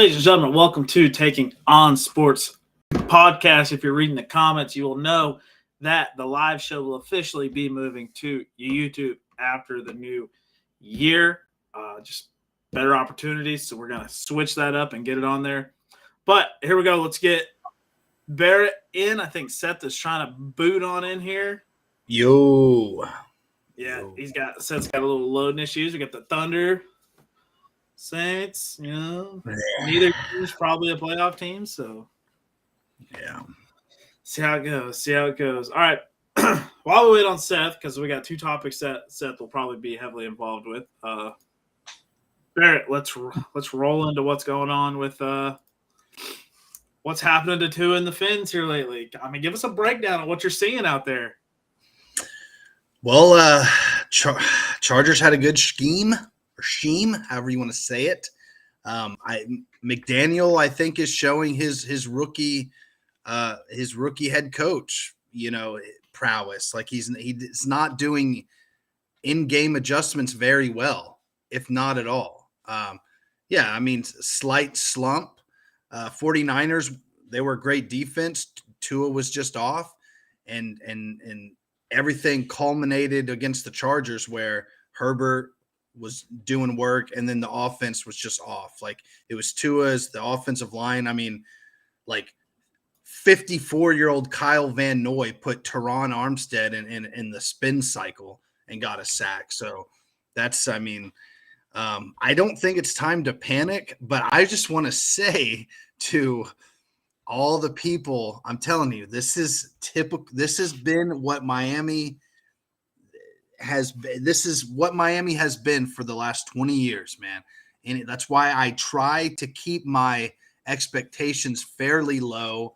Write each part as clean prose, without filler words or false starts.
Ladies and gentlemen, welcome to Taking On Sports podcast. If you're reading the comments, you will know that the live show will officially be moving to YouTube after the new year. Just better opportunities, so we're going to switch that up and get it on there. But here we go. Let's get Barrett in. I think Seth is trying to boot on in here. Yo. Yeah, Seth's got a little loading issues. We got the Thunder, Saints, neither team's probably a playoff team, so yeah. See how it goes. All right. While we wait on Seth, because we got two topics that Seth will probably be heavily involved with. Barrett, let's roll into what's going on with what's happening to Tua and the Finns here lately. I mean, give us a breakdown of what you're seeing out there. Well, Chargers had a good scheme, however you want to say it. McDaniel, I think, is showing his rookie head coach, prowess. Like he's not doing in-game adjustments very well, if not at all. Slight slump. 49ers, they were a great defense. Tua was just off, and everything culminated against the Chargers where Herbert was doing work, and then the offense was just off. Like it was Tua's, the offensive line. I mean, like 54-year-old Kyle Van Noy put Teron Armstead in the spin cycle and got a sack. So that's, I don't think it's time to panic, but I just want to say to all the people, I'm telling you, this is typical. This has been what Miami has been. This is what Miami has been for the last 20 years, man. And that's why I try to keep my expectations fairly low,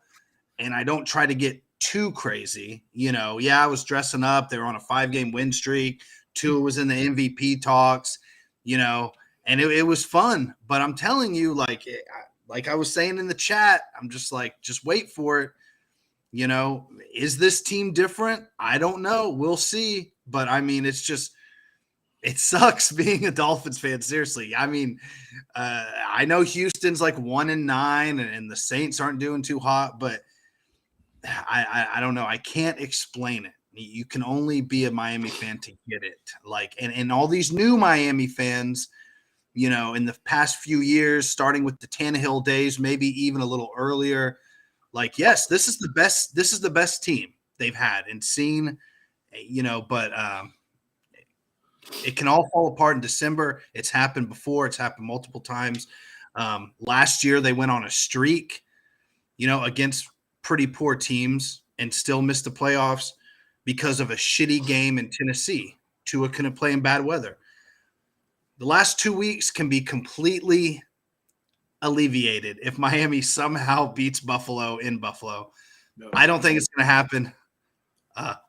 and I don't try to get too crazy. I was dressing up. They were on a 5-game win streak. Tua was in the MVP talks, and it was fun. But I'm telling you, like I was saying in the chat, I'm just like, just wait for it. Is this team different? I don't know. We'll see. But it sucks being a Dolphins fan. Seriously. I know Houston's like 1-9 and the Saints aren't doing too hot, but I don't know. I can't explain it. You can only be a Miami fan to get it. And all these new Miami fans, in the past few years, starting with the Tannehill days, maybe even a little earlier, yes, this is the best team they've had and seen, but it can all fall apart in December. It's happened before. It's happened multiple times. Last year they went on a streak, against pretty poor teams and still missed the playoffs because of a shitty game in Tennessee. Tua couldn't play in bad weather. The last 2 weeks can be completely alleviated if Miami somehow beats Buffalo in Buffalo. No. I don't think it's going to happen.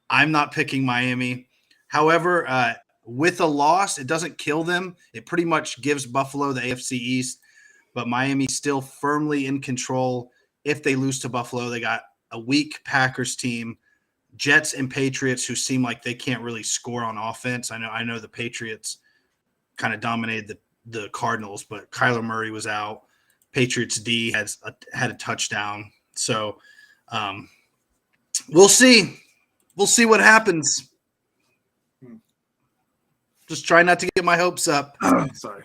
I'm not picking Miami. However, with a loss, it doesn't kill them. It pretty much gives Buffalo the AFC East, but Miami's still firmly in control. If they lose to Buffalo, they got a weak Packers team, Jets and Patriots, who seem like they can't really score on offense. I know the Patriots kind of dominated the Cardinals, but Kyler Murray was out. Patriots D had a touchdown. So we'll see. We'll see what happens. Just try not to get my hopes up. Sorry.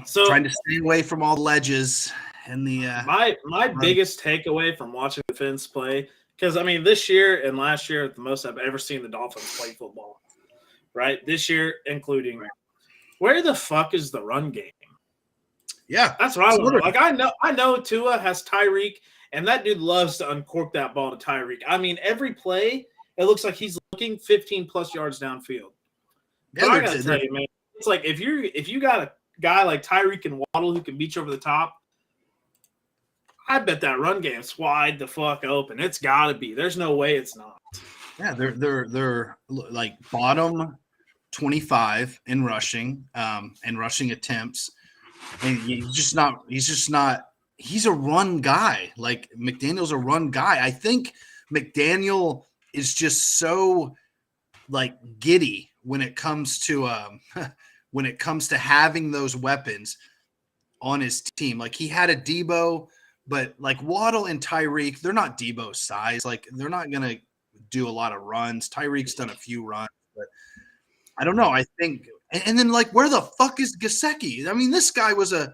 So trying to stay away from all the ledges and the my biggest takeaway from watching the Finns play, because this year and last year, the most I've ever seen the Dolphins play football. Right? This year including where the fuck is the run game? Yeah. That's what I wonder. Like I know Tua has Tyreek, and that dude loves to uncork that ball to Tyreek. Every play, it looks like he's looking 15 plus yards downfield. Yeah, I gotta tell you, man, it's like if you got a guy like Tyreek and Waddle who can beat you over the top, I bet that run game's wide the fuck open. It's gotta be. There's no way it's not. Yeah, they're like bottom 25 in rushing and rushing attempts. And he's a run guy. Like McDaniel's a run guy. I think McDaniel is just so giddy when it comes to having those weapons. on his team. Like he had a Debo, but like Waddle and Tyreek, they're not Debo's size. Like they're not gonna do a lot of runs. Tyreek's done a few runs, but I don't know. I think, and then like where the fuck is Gesicki? I mean, this guy was a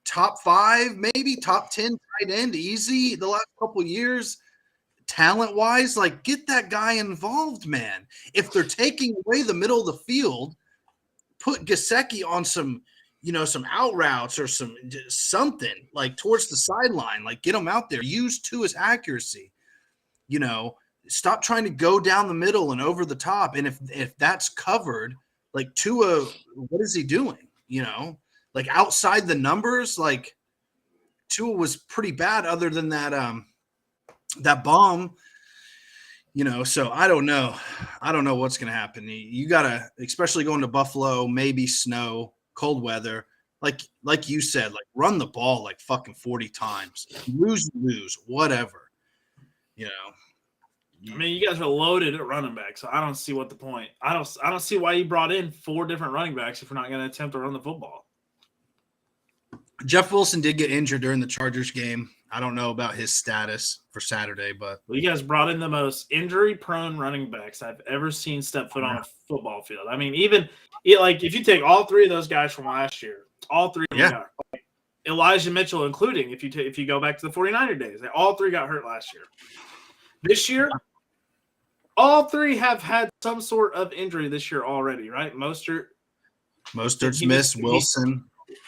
top 5, maybe top 10 tight end easy the last couple years. Talent wise, like get that guy involved, man. If they're taking away the middle of the field, put Gesicki on some, some out routes or something like towards the sideline, like get him out there. Use Tua's accuracy. Stop trying to go down the middle and over the top. And if that's covered, like Tua, what is he doing? Like outside the numbers, like Tua was pretty bad other than that bomb, so I don't know. I don't know what's going to happen. You got to, especially going to Buffalo, maybe snow, cold weather. Like you said, like run the ball like fucking 40 times. Lose, whatever. I mean, you guys are loaded at running back, so I don't see what the point. I don't see why you brought in 4 different running backs if you're not going to attempt to run the football. Jeff Wilson did get injured during the Chargers game. I don't know about his status for Saturday, but you guys brought in the most injury-prone running backs I've ever seen step foot on a football field. I mean, if you take all 3 of those guys from last year, all 3 of them got hurt. Elijah Mitchell, including if you go back to the 49er days, all 3 got hurt last year. This year, all 3 have had some sort of injury this year already, right? Mostert's missed. Wilson.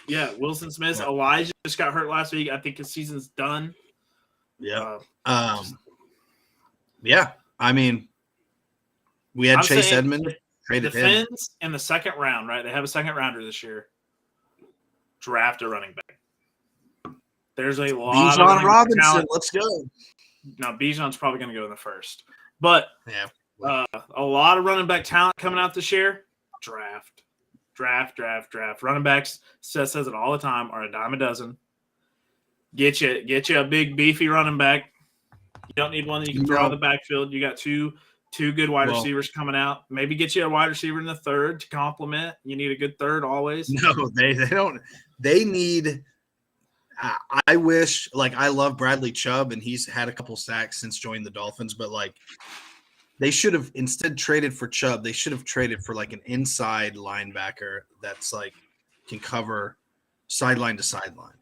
Yeah, Wilson Smith. Yeah. Elijah just got hurt last week. I think his season's done. Yeah. Yeah. I mean, we had Chase Edmonds traded him. Defense in the second round, right? They have a second rounder this year. Draft a running back. There's a lot of Bijan Robinson. Let's go. No, Bijan's probably going to go in the first. But a lot of running back talent coming out this year. Draft. Running backs, Seth says it all the time, are a dime a dozen. Get you a big beefy running back. You don't need one that you can throw out of the backfield. You got two good wide receivers coming out. Maybe get you a wide receiver in the third to complement. You need a good third always. No, they don't. They need. I wish, like, I love Bradley Chubb, and he's had a couple sacks since joining the Dolphins, but like. They should have instead traded for Chubb. They should have traded for like an inside linebacker that's like can cover sideline to sideline.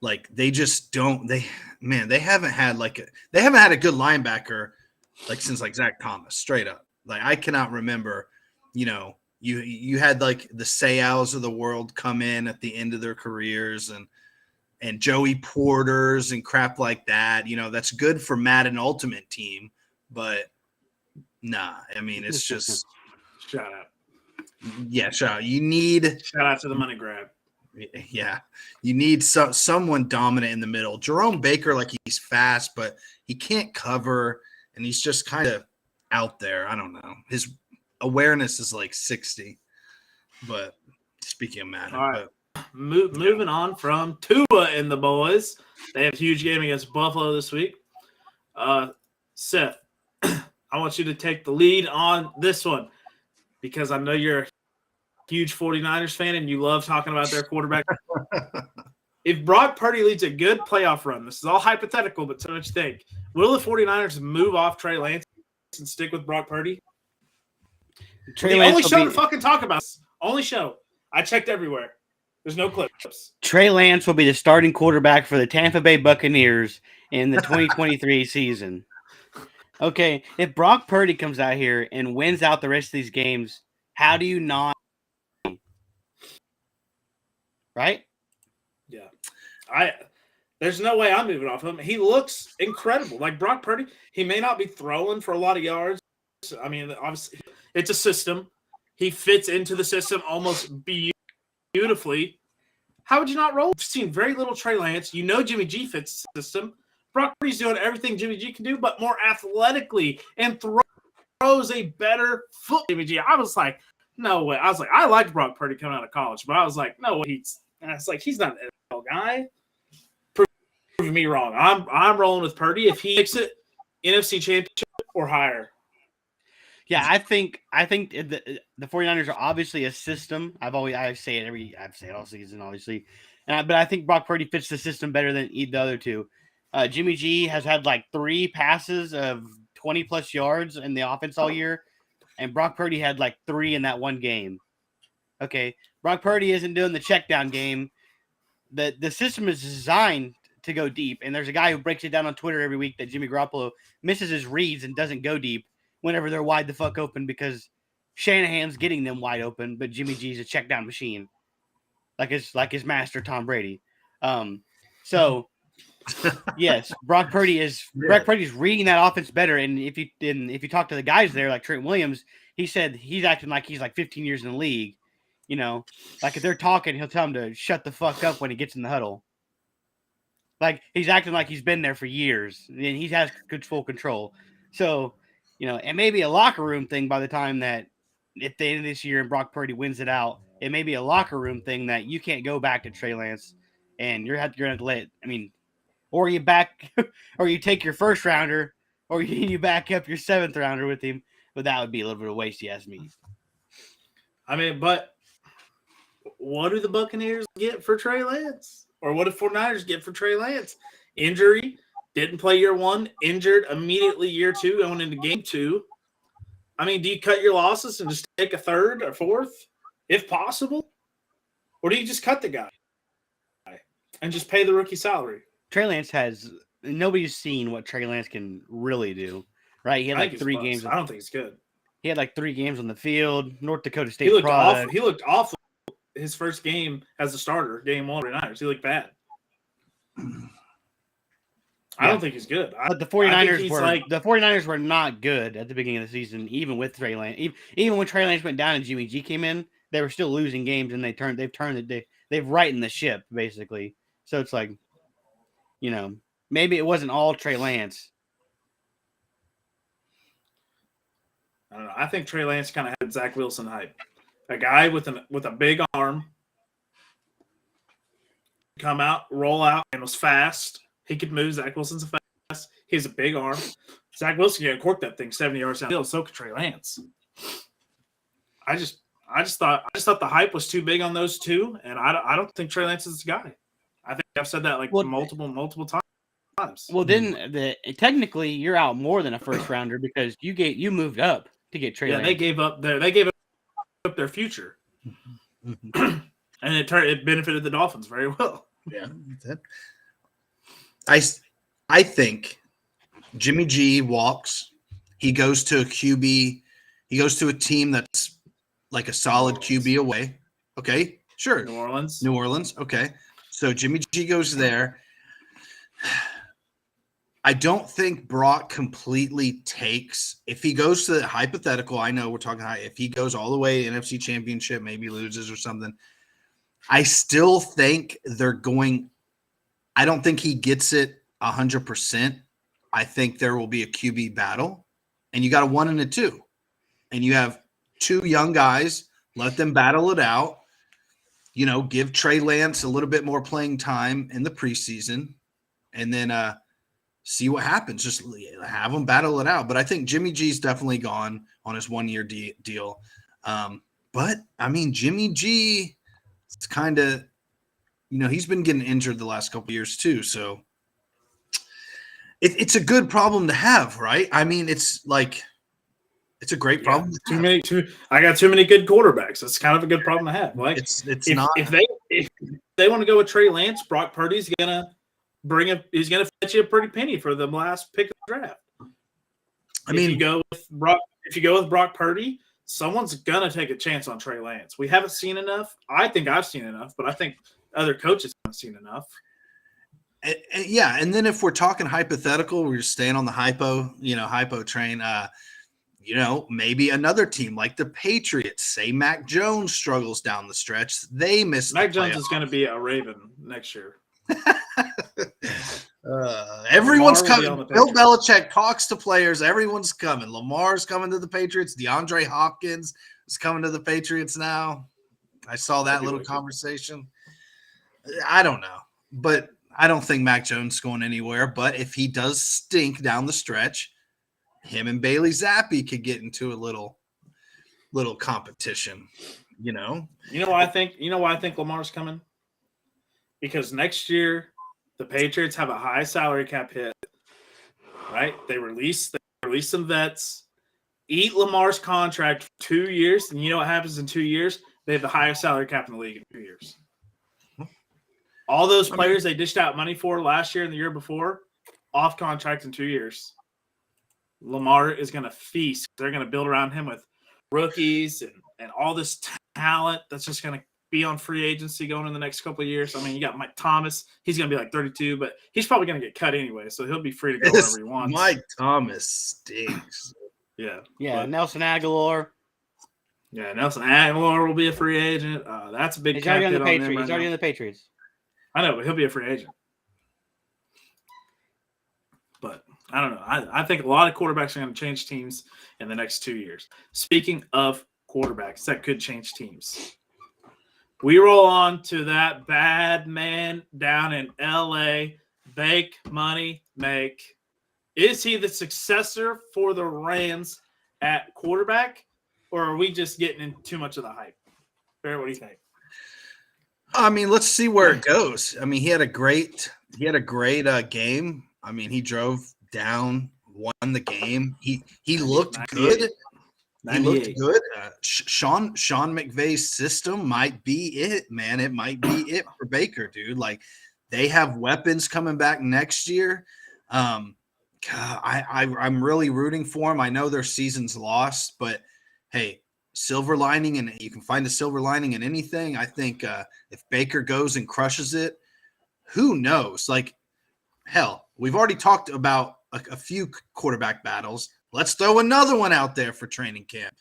Like they just don't. They haven't had a good linebacker like since like Zach Thomas. Straight up, like I cannot remember. You had like the Sayals of the world come in at the end of their careers and Joey Porters and crap like that. That's good for Madden Ultimate Team, but. Nah, I mean it's just shout out. Yeah, shout out. You need shout out to the money grab. Yeah, you need someone dominant in the middle. Jerome Baker, like he's fast, but he can't cover, and he's just kind of out there. I don't know. His awareness is like 60. But speaking of Madden, all right. Moving on from Tua and the boys, they have a huge game against Buffalo this week. Seth. I want you to take the lead on this one because I know you're a huge 49ers fan and you love talking about their quarterback. If Brock Purdy leads a good playoff run, this is all hypothetical, but tell me what you think. Will the 49ers move off Trey Lance and stick with Brock Purdy? Trey Lance only show to fucking talk about this. Only show. I checked everywhere. There's no clips. Trey Lance will be the starting quarterback for the Tampa Bay Buccaneers in the 2023 season. Okay, if Brock Purdy comes out here and wins out the rest of these games, how do you not? Right? Yeah. There's no way I'm moving off him. He looks incredible. Like Brock Purdy, he may not be throwing for a lot of yards. I mean, obviously, it's a system. He fits into the system almost beautifully. How would you not roll? We've seen very little Trey Lance. Jimmy G fits the system. Brock Purdy's doing everything Jimmy G can do, but more athletically and throws a better foot. Jimmy G. I was like, no way. I was like, I liked Brock Purdy coming out of college, but I was like, no way. He's not an NFL guy. Prove me wrong. I'm rolling with Purdy. If he makes it NFC Championship or higher. Yeah, I think the 49ers are obviously a system. I say it all season, obviously. but I think Brock Purdy fits the system better than the other two. Jimmy G has had like 3 passes of 20-plus yards in the offense all year, and Brock Purdy had like 3 in that one game. Okay, Brock Purdy isn't doing the check down game. The system is designed to go deep, and there's a guy who breaks it down on Twitter every week that Jimmy Garoppolo misses his reads and doesn't go deep whenever they're wide the fuck open because Shanahan's getting them wide open, but Jimmy G's a check down machine, like his master Tom Brady. So yes, Brock Purdy's reading that offense better, and if you talk to the guys there like Trent Williams, he said he's acting like he's like 15 years in the league. You know, like if they're talking, he'll tell them to shut the fuck up when he gets in the huddle. Like he's acting like he's been there for years and he has good full control. So, you know, it may be a locker room thing by the time that at the end of this year and Brock Purdy wins it out, it may be a locker room thing that you can't go back to Trey Lance and you're going to have to let, I mean, or you back, or you take your first rounder or you back up your 7th rounder with him. But that would be a little bit of a waste, you ask me. I mean, but what do the Buccaneers get for Trey Lance? Or what do 49ers get for Trey Lance? Injury, didn't play year 1, injured immediately year 2, going into game 2. I mean, do you cut your losses and just take a 3rd or 4th, if possible? Or do you just cut the guy and just pay the rookie salary? Trey Lance nobody's seen what Trey Lance can really do, right? He had like 3 games. I don't think he's good. He had like 3 games on the field, North Dakota State He looked product. awful. He looked awful. His first game as a starter, game 1 49ers, he looked bad. I don't think he's good. But the 49ers were not good at the beginning of the season, even with Trey Lance. Even when Trey Lance went down and Jimmy G came in, they were still losing games, and they've rightened the ship basically. So it's like, you know, maybe it wasn't all Trey Lance. I don't know. I think Trey Lance kind of had Zach Wilson hype. A guy with a big arm, come out, roll out, and was fast. He could move. Zach Wilson's fast. He has a big arm. Zach Wilson can cork that thing 70 yards downfield. So could Trey Lance. I just thought the hype was too big on those two, and I don't think Trey Lance is the guy. I think I've said that multiple times. Well, then technically you're out more than a first rounder because you moved up to get Trey Lance. They gave up their future, and it benefited the Dolphins very well. Yeah, I think Jimmy G walks. He goes to a QB. He goes to a team that's like a solid QB away. Okay, sure. New Orleans. Okay, so Jimmy G goes there. I don't think Brock completely takes – if he goes to the hypothetical, I know we're talking high. If he goes all the way NFC Championship, maybe loses or something, I still think they're going – I don't think he gets it 100%. I think there will be a QB battle, and you got a 1 and a 2. And you have 2 young guys. Let them battle it out. You know, give Trey Lance a little bit more playing time in the preseason, and then see what happens. Just have them battle it out. But I think Jimmy G's definitely gone on his 1-year deal. But, I mean, Jimmy G, it's kind of, you know, he's been getting injured the last couple of years too. So it's a good problem to have, right? I mean, it's like it's a great problem. I got too many good quarterbacks. It's kind of a good problem to have. Like if they want to go with Trey Lance, Brock Purdy's gonna he's gonna fetch you a pretty penny for the last pick of the draft. If you go with Brock Purdy, someone's gonna take a chance on Trey Lance. We haven't seen enough. I think I've seen enough, but I think other coaches haven't seen enough. And then if we're talking hypothetical, we're staying on the hypo train. Maybe another team like the Patriots. Say Mac Jones struggles down the stretch. They miss. Mac Jones is going to be a Raven next year. Everyone's coming. Bill Belichick talks to players. Everyone's coming. Lamar's coming to the Patriots. DeAndre Hopkins is coming to the Patriots now. I saw that little conversation. I don't know, but I don't think Mac Jones is going anywhere. But if he does stink down the stretch, him and Bailey Zappi could get into a little competition. You know why I think Lamar's coming? because next year the Patriots have a high salary cap hit, right? They release some vets, eat Lamar's contract for 2 years, and you know what happens in 2 years? They have the highest salary cap in the league in 2 years. All those players they dished out money for last year and the year before, off contract in 2 years. Lamar is going to feast. They're going to build around him with rookies and all this talent that's just going to be on free agency going in the next couple of years. I mean, you got Mike Thomas. He's going to be like 32, but he's probably going to get cut anyway, so he'll be free to go wherever he wants. Mike Thomas stinks. Yeah, but Nelson Aguilar. Yeah, Nelson Aguilar will be a free agent. That's a big He's already on the cap hit Patriots. them right He's already now. on the Patriots. I know, but he'll be a free agent. But I don't know. I think a lot of quarterbacks are going to change teams in the next 2 years. Speaking of quarterbacks that could change teams, we roll on to that bad man down in L.A., Bake Money Make. Is he the successor for the Rams at quarterback, or are we just getting in too much of the hype? Barry, what do you think? I mean, let's see where it goes. I mean, he had a great game. I mean, he drove down, won the game. He looked good. He looked good. Sean McVay's system might be it, man. It might be it for Baker, dude. Like, they have weapons coming back next year. I'm really rooting for him. I know their season's lost, but hey, silver lining, and you can find a silver lining in anything. I think if Baker goes and crushes it, who knows? Like, hell, we've already talked about a few quarterback battles. Let's throw another one out there for training camp.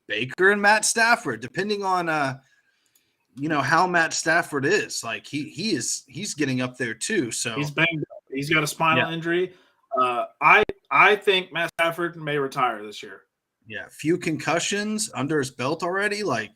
Baker and Matt Stafford, depending on how Matt Stafford is. Like, he's getting up there too. So he's banged up. He's got a spinal injury. I think Matt Stafford may retire this year. Yeah, few concussions under his belt already. Like,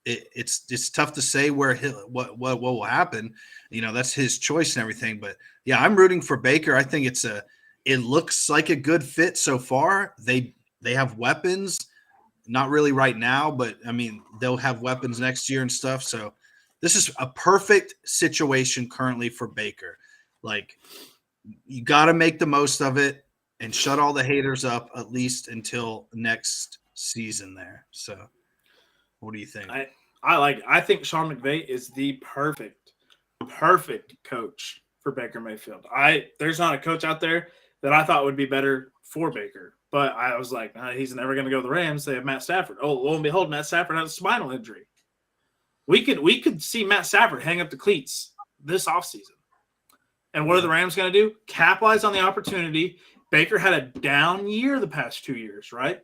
it's tough to say what will happen. That's his choice and everything. But yeah, I'm rooting for Baker. I think it looks like a good fit so far. They have weapons, not really right now, but I mean they'll have weapons next year and stuff. So this is a perfect situation currently for Baker. Like, you got to make the most of it and shut all the haters up at least until next season there. So what do you think? I think Sean McVay is the perfect coach for Baker Mayfield. There's not a coach out there that I thought would be better for Baker, but I was like, he's never going to go to the Rams. They have Matt Stafford. Oh, lo and behold, Matt Stafford has a spinal injury. We could see Matt Stafford hang up the cleats this offseason. And what are the Rams going to do? Capitalize on the opportunity. Baker had a down year the past 2 years, right?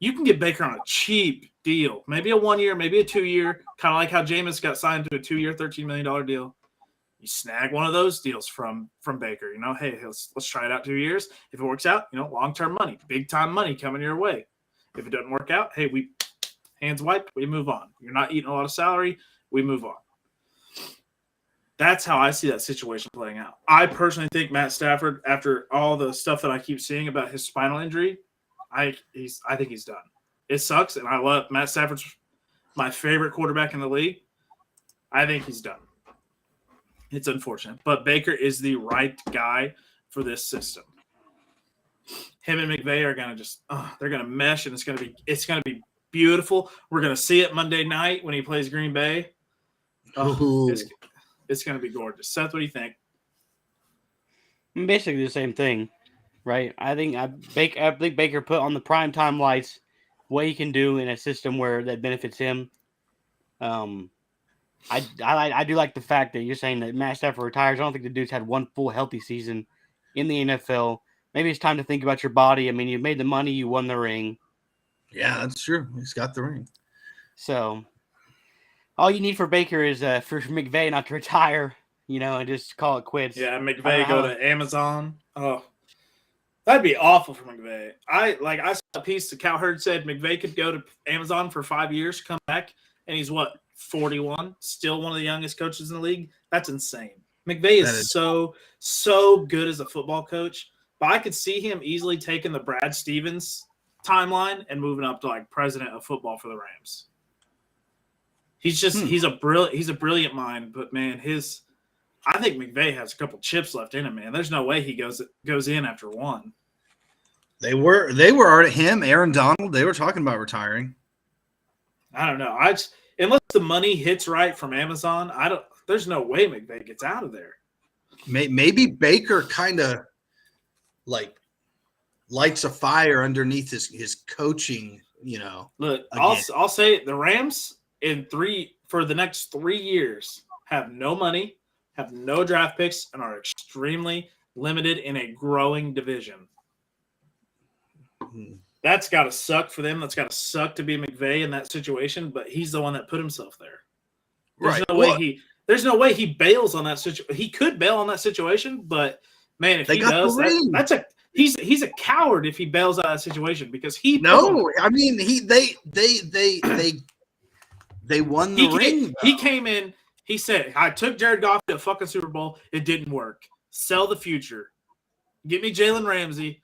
You can get Baker on a cheap deal, maybe a 1 year, maybe a 2 year, kind of like how Jameis got signed to a 2 year, $13 million deal. You snag one of those deals from Baker. Hey, let's try it out 2 years. If it works out, long-term money, big-time money coming your way. If it doesn't work out, hey, we hands wiped, we move on. You're not eating a lot of salary, we move on. That's how I see that situation playing out. I personally think Matt Stafford, after all the stuff that I keep seeing about his spinal injury, I think he's done. It sucks, and I love Matt Stafford's my favorite quarterback in the league. I think he's done. It's unfortunate, but Baker is the right guy for this system. Him and McVay are gonna they're gonna mesh, and it's gonna be beautiful. We're gonna see it Monday night when he plays Green Bay. It's going to be gorgeous. Seth, what do you think? Basically the same thing, right? I think Baker put on the primetime lights what he can do in a system where that benefits him. I do like the fact that you're saying that Matt Stafford retires. I don't think the dude's had one full healthy season in the NFL. Maybe it's time to think about your body. I mean, you made the money, you won the ring. Yeah, that's true. He's got the ring. So all you need for Baker is for McVay not to retire, and just call it quits. Yeah, McVay go to Amazon. Oh, that'd be awful for McVay. I saw a piece that Cowherd said McVay could go to Amazon for 5 years, come back, and he's 41, still one of the youngest coaches in the league. That's insane. McVay is so good as a football coach, but I could see him easily taking the Brad Stevens timeline and moving up to president of football for the Rams. he's a brilliant mind, but man, I think McVay has a couple chips left in him, man. There's no way he goes in after one. They were already him, Aaron Donald. They were talking about retiring. I don't know. Unless the money hits right from Amazon, there's no way McVay gets out of there. Maybe Baker kind of like lights a fire underneath his coaching. Look, again. I'll say the Rams for the next 3 years have no money, have no draft picks, and are extremely limited in a growing division. That's got to suck for them. That's got to suck to be McVay in that situation, but he's the one that put himself there. There's no way he bails on that situation. He could bail on that situation, but man, if he does, he's a coward if he bails out of that situation because he they won the ring. He came in. He said, "I took Jared Goff to a fucking Super Bowl. It didn't work. Sell the future. Get me Jalen Ramsey.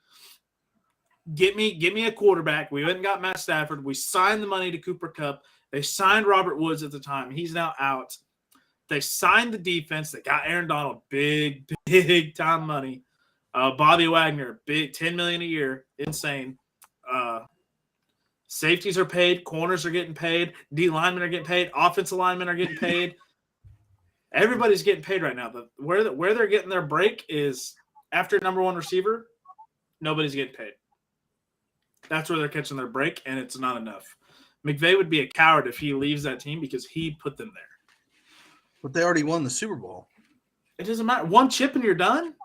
Get me a quarterback. We went and got Matt Stafford. We signed the money to Cooper Kupp. They signed Robert Woods at the time. He's now out. They signed the defense. They got Aaron Donald, big time money. Bobby Wagner, big $10 million a year, insane. Safeties are paid. Corners are getting paid. D linemen are getting paid. Offensive linemen are getting paid. Everybody's getting paid right now. But where they're getting their break is after number one receiver, nobody's getting paid. That's where they're catching their break, and it's not enough. McVay would be a coward if he leaves that team because he put them there. But they already won the Super Bowl. It doesn't matter. One chip and you're done?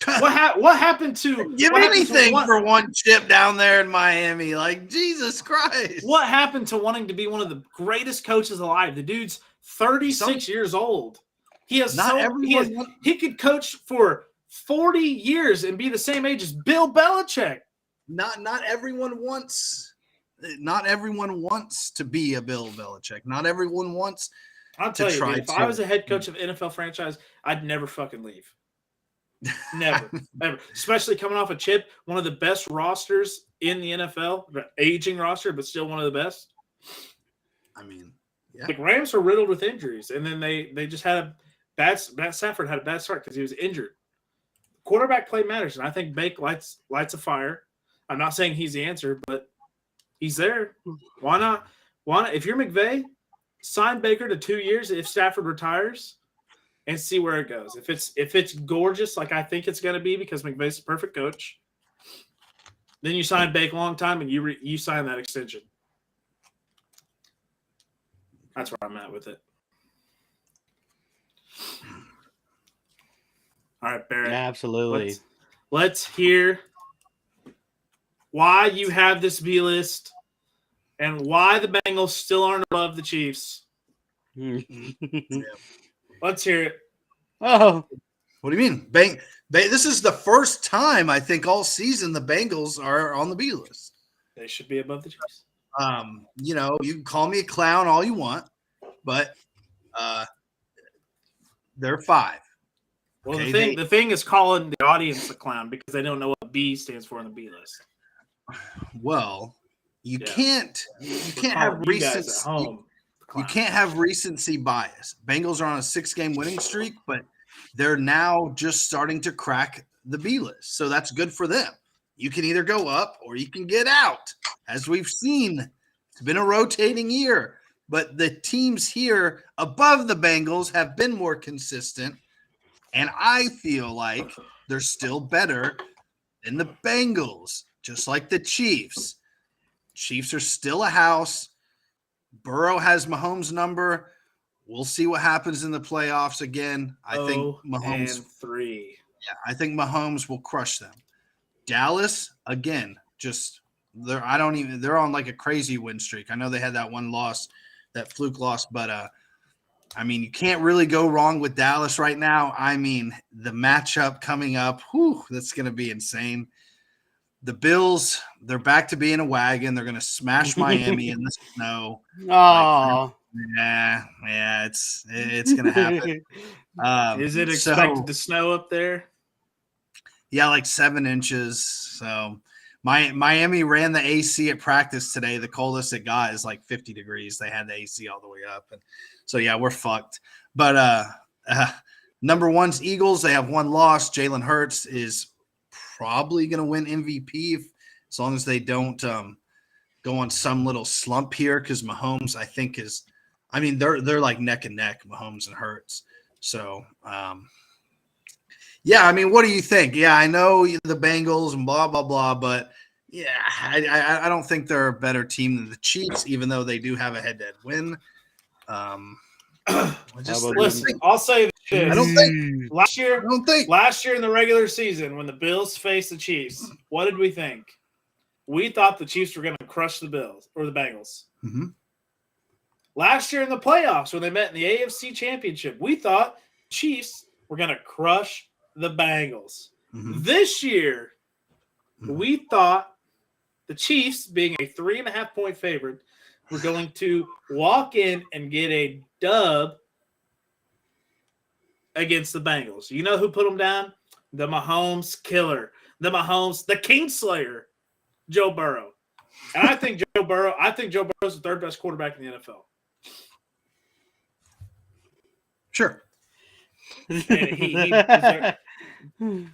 What happened to – Give anything for one chip down there in Miami. Like, Jesus Christ. What happened to wanting to be one of the greatest coaches alive? The dude's 36 years old. He could coach for 40 years and be the same age as Bill Belichick. Not everyone wants to be a Bill Belichick. Not everyone wants I'll tell you, dude, if I was a head coach of an NFL franchise, I'd never fucking leave. Never. Ever. Especially coming off a chip, one of the best rosters in the NFL, aging roster, but still one of the best. I mean, yeah. The Rams were riddled with injuries, and then they just had Matt Stafford had a bad start because he was injured. Quarterback play matters, and I think Bake lights a fire. I'm not saying he's the answer, but he's there. Why not? If you're McVay, sign Baker to 2 years if Stafford retires and see where it goes. If it's gorgeous like I think it's going to be because McVay's the perfect coach, then you sign Baker long time and you sign that extension. That's where I'm at with it. All right, Barrett. Yeah, absolutely. Let's hear why you have this B list and why the Bengals still aren't above the Chiefs. Let's hear it. Oh, what do you mean? This is the first time I think all season the Bengals are on the B list. They should be above the Chiefs. You can call me a clown all you want, but they're 5. Well, okay, the thing is calling the audience a clown because they don't know what B stands for on the B list. Well, you can't have recency. You can't have recency bias. Bengals are on a 6-game winning streak, but they're now just starting to crack the B list. So that's good for them. You can either go up or you can get out. As we've seen, it's been a rotating year, but the teams here above the Bengals have been more consistent. And I feel like they're still better than the Bengals, just like the Chiefs. Chiefs are still a house. Burrow has Mahomes' number. We'll see what happens in the playoffs again. I think Mahomes 3. Yeah, I think Mahomes will crush them. Dallas, again, they're on like a crazy win streak. I know they had that one loss, that fluke loss, but you can't really go wrong with Dallas right now. The matchup coming up, that's going to be insane. The Bills, they're back to being a wagon. They're going to smash Miami in the snow. Oh, yeah, it's going to happen. Is it expected to snow up there? Yeah, like 7 inches. So Miami ran the AC at practice today. The coldest it got is like 50 degrees. They had the AC all the way up. And so, yeah, we're fucked. But number one's Eagles. They have one loss. Jalen Hurts is probably going to win MVP as long as they don't go on some little slump here, because Mahomes, I think, they're like neck and neck, Mahomes and Hurts. So, yeah, I mean, what do you think? Yeah, I know the Bengals and blah, blah, blah, but yeah, I don't think they're a better team than the Chiefs, even though they do have a head-to-head win. Listen, I'll say this. I don't think. Last year I in the regular season, when the Bills faced the Chiefs, what did we think? We thought the Chiefs were going to crush the Bills or the Bengals. Mm-hmm. Last year in the playoffs, when they met in the AFC Championship, we thought Chiefs were going to crush the Bengals. Mm-hmm. This year, we thought the Chiefs, being a 3.5-point favorite, were going to walk in and get a dub against the Bengals. You know who put them down? The Mahomes killer. The Kingslayer, Joe Burrow. And I think Joe Burrow's the third best quarterback in the NFL. Sure. The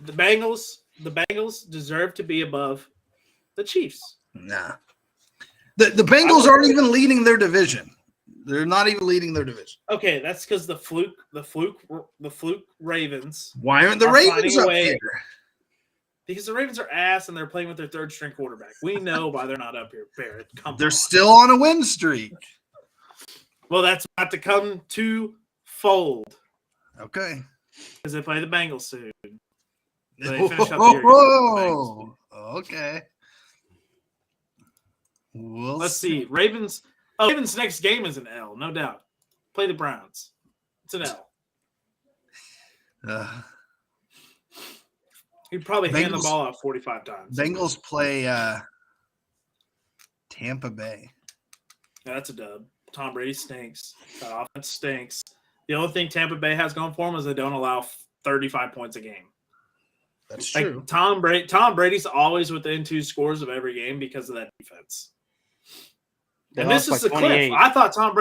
Bengals deserve to be above the Chiefs. Nah. The Bengals aren't even leading their division. They're not even leading their division. Okay, that's because the fluke Ravens. Why aren't the Ravens up here? Because the Ravens are ass and they're playing with their third string quarterback. We know why they're not up here, Barrett. They're still on a win streak. Well, that's about to come to fold. Okay. Because they play the Bengals soon. They finish up the year. Okay. Let's see. Ravens next game is an L, no doubt. Play the Browns. It's an L. He'd probably hand the ball out 45 times. Bengals play Tampa Bay. Yeah, that's a dub. Tom Brady stinks. That offense stinks. The only thing Tampa Bay has going for them is they don't allow 35 points a game. That's true. Like Tom Brady's always within 2 scores of every game because of that defense. And this is the cliff. I thought Tom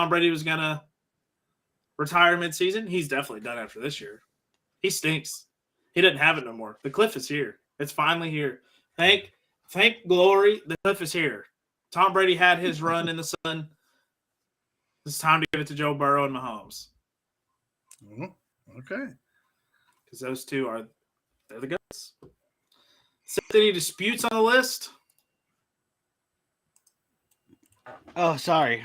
Brady was gonna retire midseason. He's definitely done after this year. He stinks. He doesn't have it no more. The cliff is here. It's finally here. Thank glory. The cliff is here. Tom Brady had his run in the sun. It's time to give it to Joe Burrow and Mahomes. Okay. Because those two they're the guys. Is there any disputes on the list? Oh, sorry.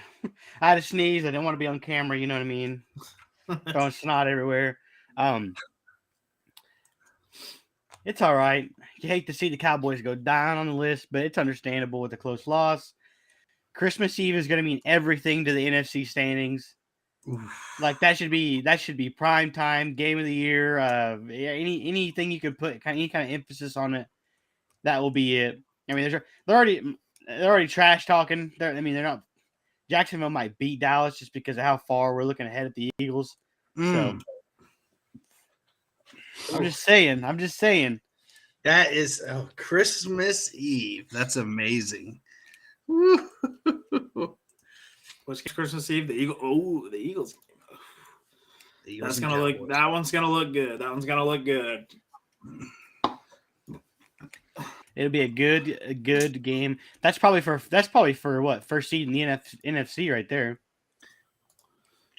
I had to sneeze. I didn't want to be on camera. You know what I mean? Throwing snot everywhere. It's all right. You hate to see the Cowboys go down on the list, but it's understandable with a close loss. Christmas Eve is going to mean everything to the NFC standings. Oof. Like that should be prime time, game of the year. Anything you could put any kind of emphasis on it, that will be it. I mean, they're already trash talking. They're not. Jacksonville might beat Dallas just because of how far we're looking ahead at the Eagles. So I'm just saying. That is Christmas Eve. That's amazing. What's Christmas Eve? The Eagles. Oh, the Eagles. That one's gonna look good. That one's gonna look good. It'll be a good game. That's probably for what, first seed in the NFC right there.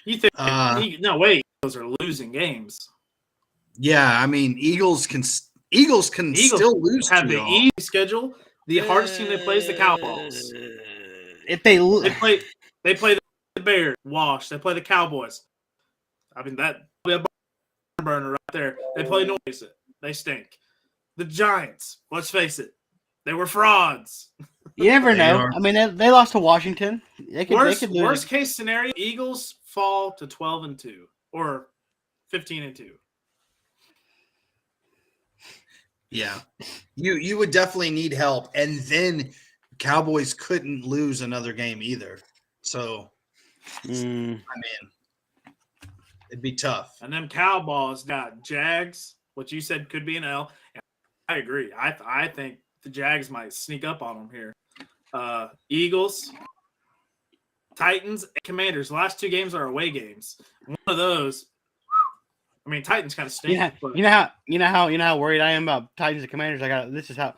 You think? No, wait. Those are losing games. Yeah, I mean, Eagles can still lose. Have the easy schedule. The hardest team they play is the Cowboys. If they play the Bears, wash. They play the Cowboys. I mean, that will be a barn burner right there. They play Noise. They stink. The Giants, let's face it, they were frauds. You never know. I mean, they lost to Washington. Worst case scenario, Eagles fall to 12-2 or 15-2. Yeah, you would definitely need help, and then Cowboys couldn't lose another game either. So, I mean, it'd be tough. And them Cowboys got Jags, what you said could be an L. I agree. I think the Jags might sneak up on them here. Eagles, Titans, and Commanders. The last 2 games are away games. One of those, I mean, Titans kind of stink. You know how worried I am about Titans and Commanders. This is how.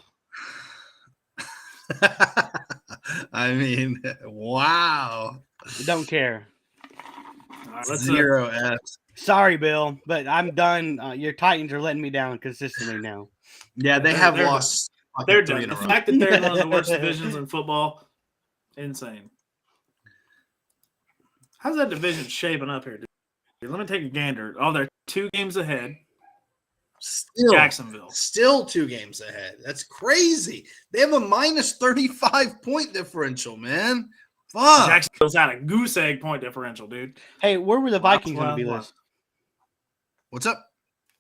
I mean, wow. Don't care. All right, let's, 0 Fs. Sorry, Bill, but I'm done. Your Titans are letting me down consistently now. Yeah, they have lost. They're 3 done. in a The row. fact that they're in one of the worst divisions in football, insane. How's that division shaping up here, dude? Let me take a gander. Oh, they're 2 games ahead. Still, Jacksonville. Still 2 games ahead. That's crazy. They have a minus 35 point differential, man. Fuck. Jacksonville's had a goose egg point differential, dude. Hey, where were the Vikings on the B list? What's up?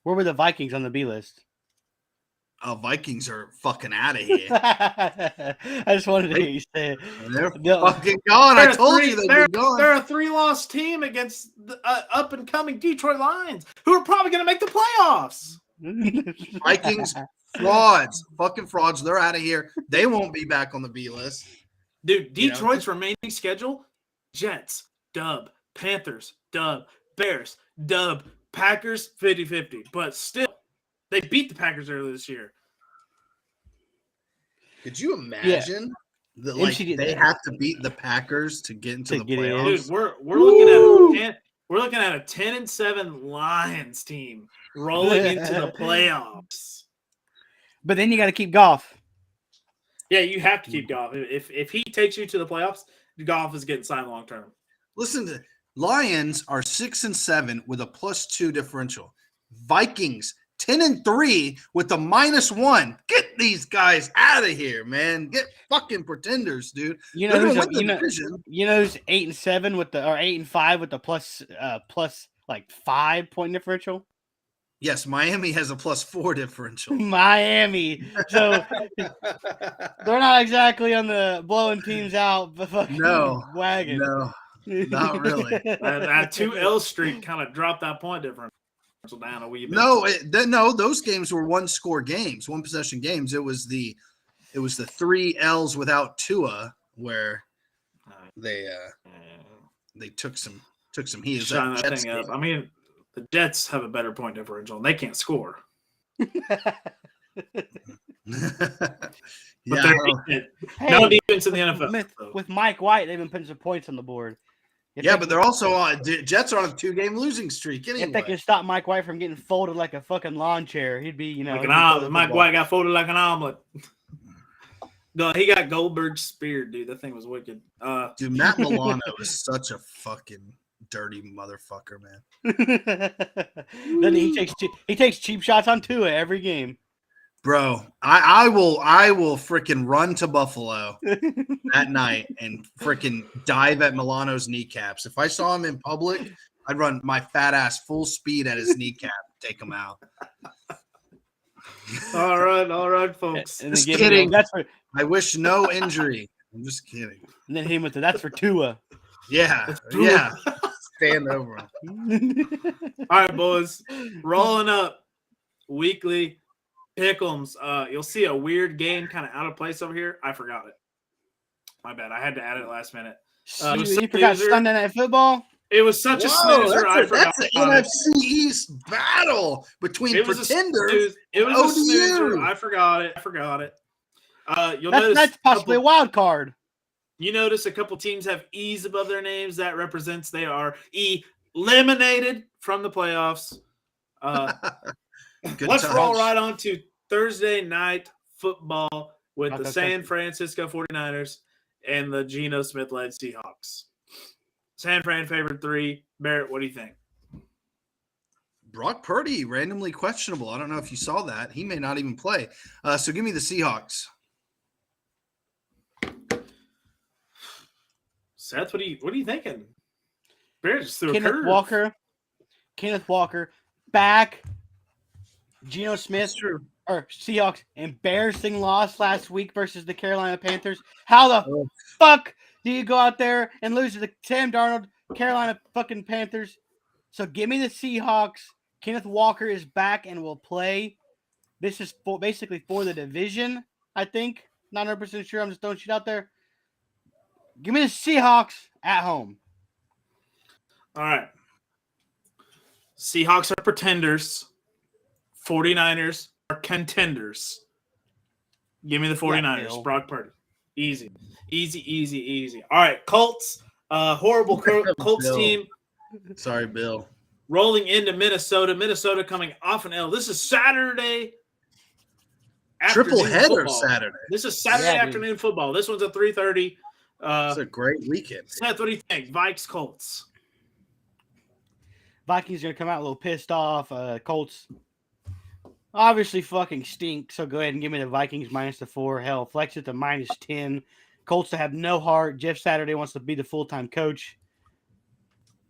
Where were the Vikings on the B list? Oh, Vikings are fucking out of here. I just wanted to hear you say it. They're No. fucking gone. I told you they'd be gone. They're a 3-loss team against the up-and-coming Detroit Lions, who are probably going to make the playoffs. Vikings, frauds. Fucking frauds. They're out of here. They won't be back on the B list. Dude, Detroit's remaining schedule, Jets, dub, Panthers, dub, Bears, dub, Packers, 50-50. But still, they beat the Packers earlier this year. Could you imagine that they have to beat the Packers to get into the playoffs? Dude, we're looking at a 10-7 Lions team rolling into the playoffs. But then you got to keep Goff. Yeah, you have to keep Goff. If he takes you to the playoffs, Goff is getting signed long term. Listen to Lions are 6-7 with a +2 differential. Vikings 10-3 with a -1. Get these guys out of here, man. Get fucking pretenders, dude. You know who's 8-7 with the 8-5 with the plus like 5 point differential. Yes, Miami has a +4 differential. Miami, so they're not exactly on the blowing teams out. Wagon. No, not really. That 2-L streak kind of dropped that point differential down a wee bit. No, those games were 1-score games, 1-possession games. It was the 3 L's without Tua where they took some heat. Shine that thing up. I mean, the Jets have a better point differential, and they can't score. No defense in the NFL. With Mike White, they've been putting some points on the board. But they're also on Jets are on a 2-game losing streak. Anyway. If they can stop Mike White from getting folded like a fucking lawn chair, he'd be, like an omelet. Mike White got folded like an omelet. No, he got Goldberg speared, dude. That thing was wicked. Dude, Matt Milano is such a fucking dirty motherfucker, man. Then he takes cheap shots on Tua every game. Bro, I will freaking run to Buffalo at night and freaking dive at Milano's kneecaps. If I saw him in public, I'd run my fat ass full speed at his kneecap, take him out. All right, folks. Just kidding. I wish no injury. I'm just kidding. And then hit him with that's for Tua. Yeah. Stand over him. All right, boys. Rolling up weekly pick'ems. You'll see a weird game kind of out of place over here. I forgot it. My bad. I had to add it last minute. You forgot Sunday Night Football? It was such a snoozer. That's an NFC East battle between pretenders. It was a snoozer. I forgot it. You'll notice that's possibly a wild card. You notice a couple teams have E's above their names. That represents they are eliminated from the playoffs. Let's roll right on to Thursday night football with the San Francisco 49ers and the Geno Smith-led Seahawks. San Fran favored 3. Barrett, what do you think? Brock Purdy, randomly questionable. I don't know if you saw that. He may not even play. So give me the Seahawks. Seth, what are you thinking? Barrett just threw a curve. Kenneth Walker, back. Geno Smith, or Seahawks, embarrassing loss last week versus the Carolina Panthers. How the fuck do you go out there and lose to the Sam Darnold, Carolina fucking Panthers? So give me the Seahawks. Kenneth Walker is back and will play. This is basically for the division. I think. Not 100% sure. I'm just throwing shit out there. Give me the Seahawks at home. All right. Seahawks are pretenders. 49ers are contenders. Give me the 49ers. Bill. Brock Purdy. Easy. All right. Colts. Horrible Colts Bill. team Sorry, Bill. rolling into Minnesota. Minnesota coming off an L. This is Saturday. Triple afternoon header football. Saturday. This is Saturday Yeah, afternoon football. This one's at 3:30. It's a great weekend. Seth, what do you think? Vikes, Colts. Vikings are going to come out a little pissed off. Colts obviously fucking stink, so go ahead and give me the Vikings minus the 4. Hell, flex it to minus 10. Colts to have no heart. Jeff Saturday wants to be the full-time coach.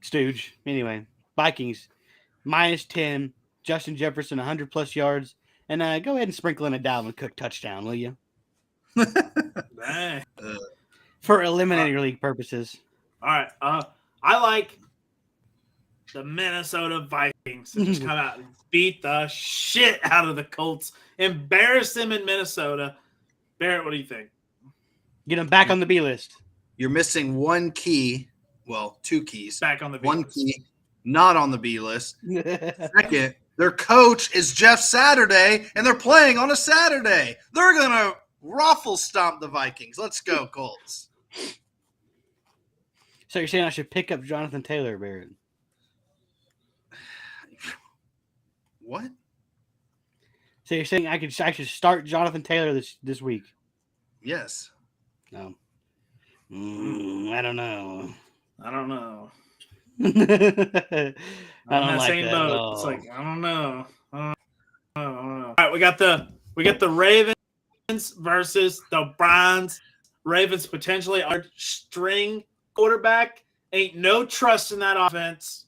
Stooge. Anyway, Vikings minus 10. Justin Jefferson 100-plus yards. And go ahead and sprinkle in a Dalvin Cook touchdown, will you? Dang. For eliminating league purposes. All right. I like the Minnesota Vikings to just come out and beat the shit out of the Colts. Embarrass them in Minnesota. Barrett, what do you think? Get them back on the B list. You're missing one key. Well, 2 keys. Back on the B One list. key, not on the B list. Second, their coach is Jeff Saturday, and they're playing on a Saturday. They're going to ruffle stomp the Vikings. Let's go, Colts. So you're saying I should pick up Jonathan Taylor, Barrett? What? So you're saying I should start Jonathan Taylor this week? Yes. No. I don't know. I don't know. I I'm don't in like same that. boat. at all. It's like I don't know. I don't know. All right, we got the Ravens versus the Browns. Ravens potentially our string quarterback. Ain't no trust in that offense.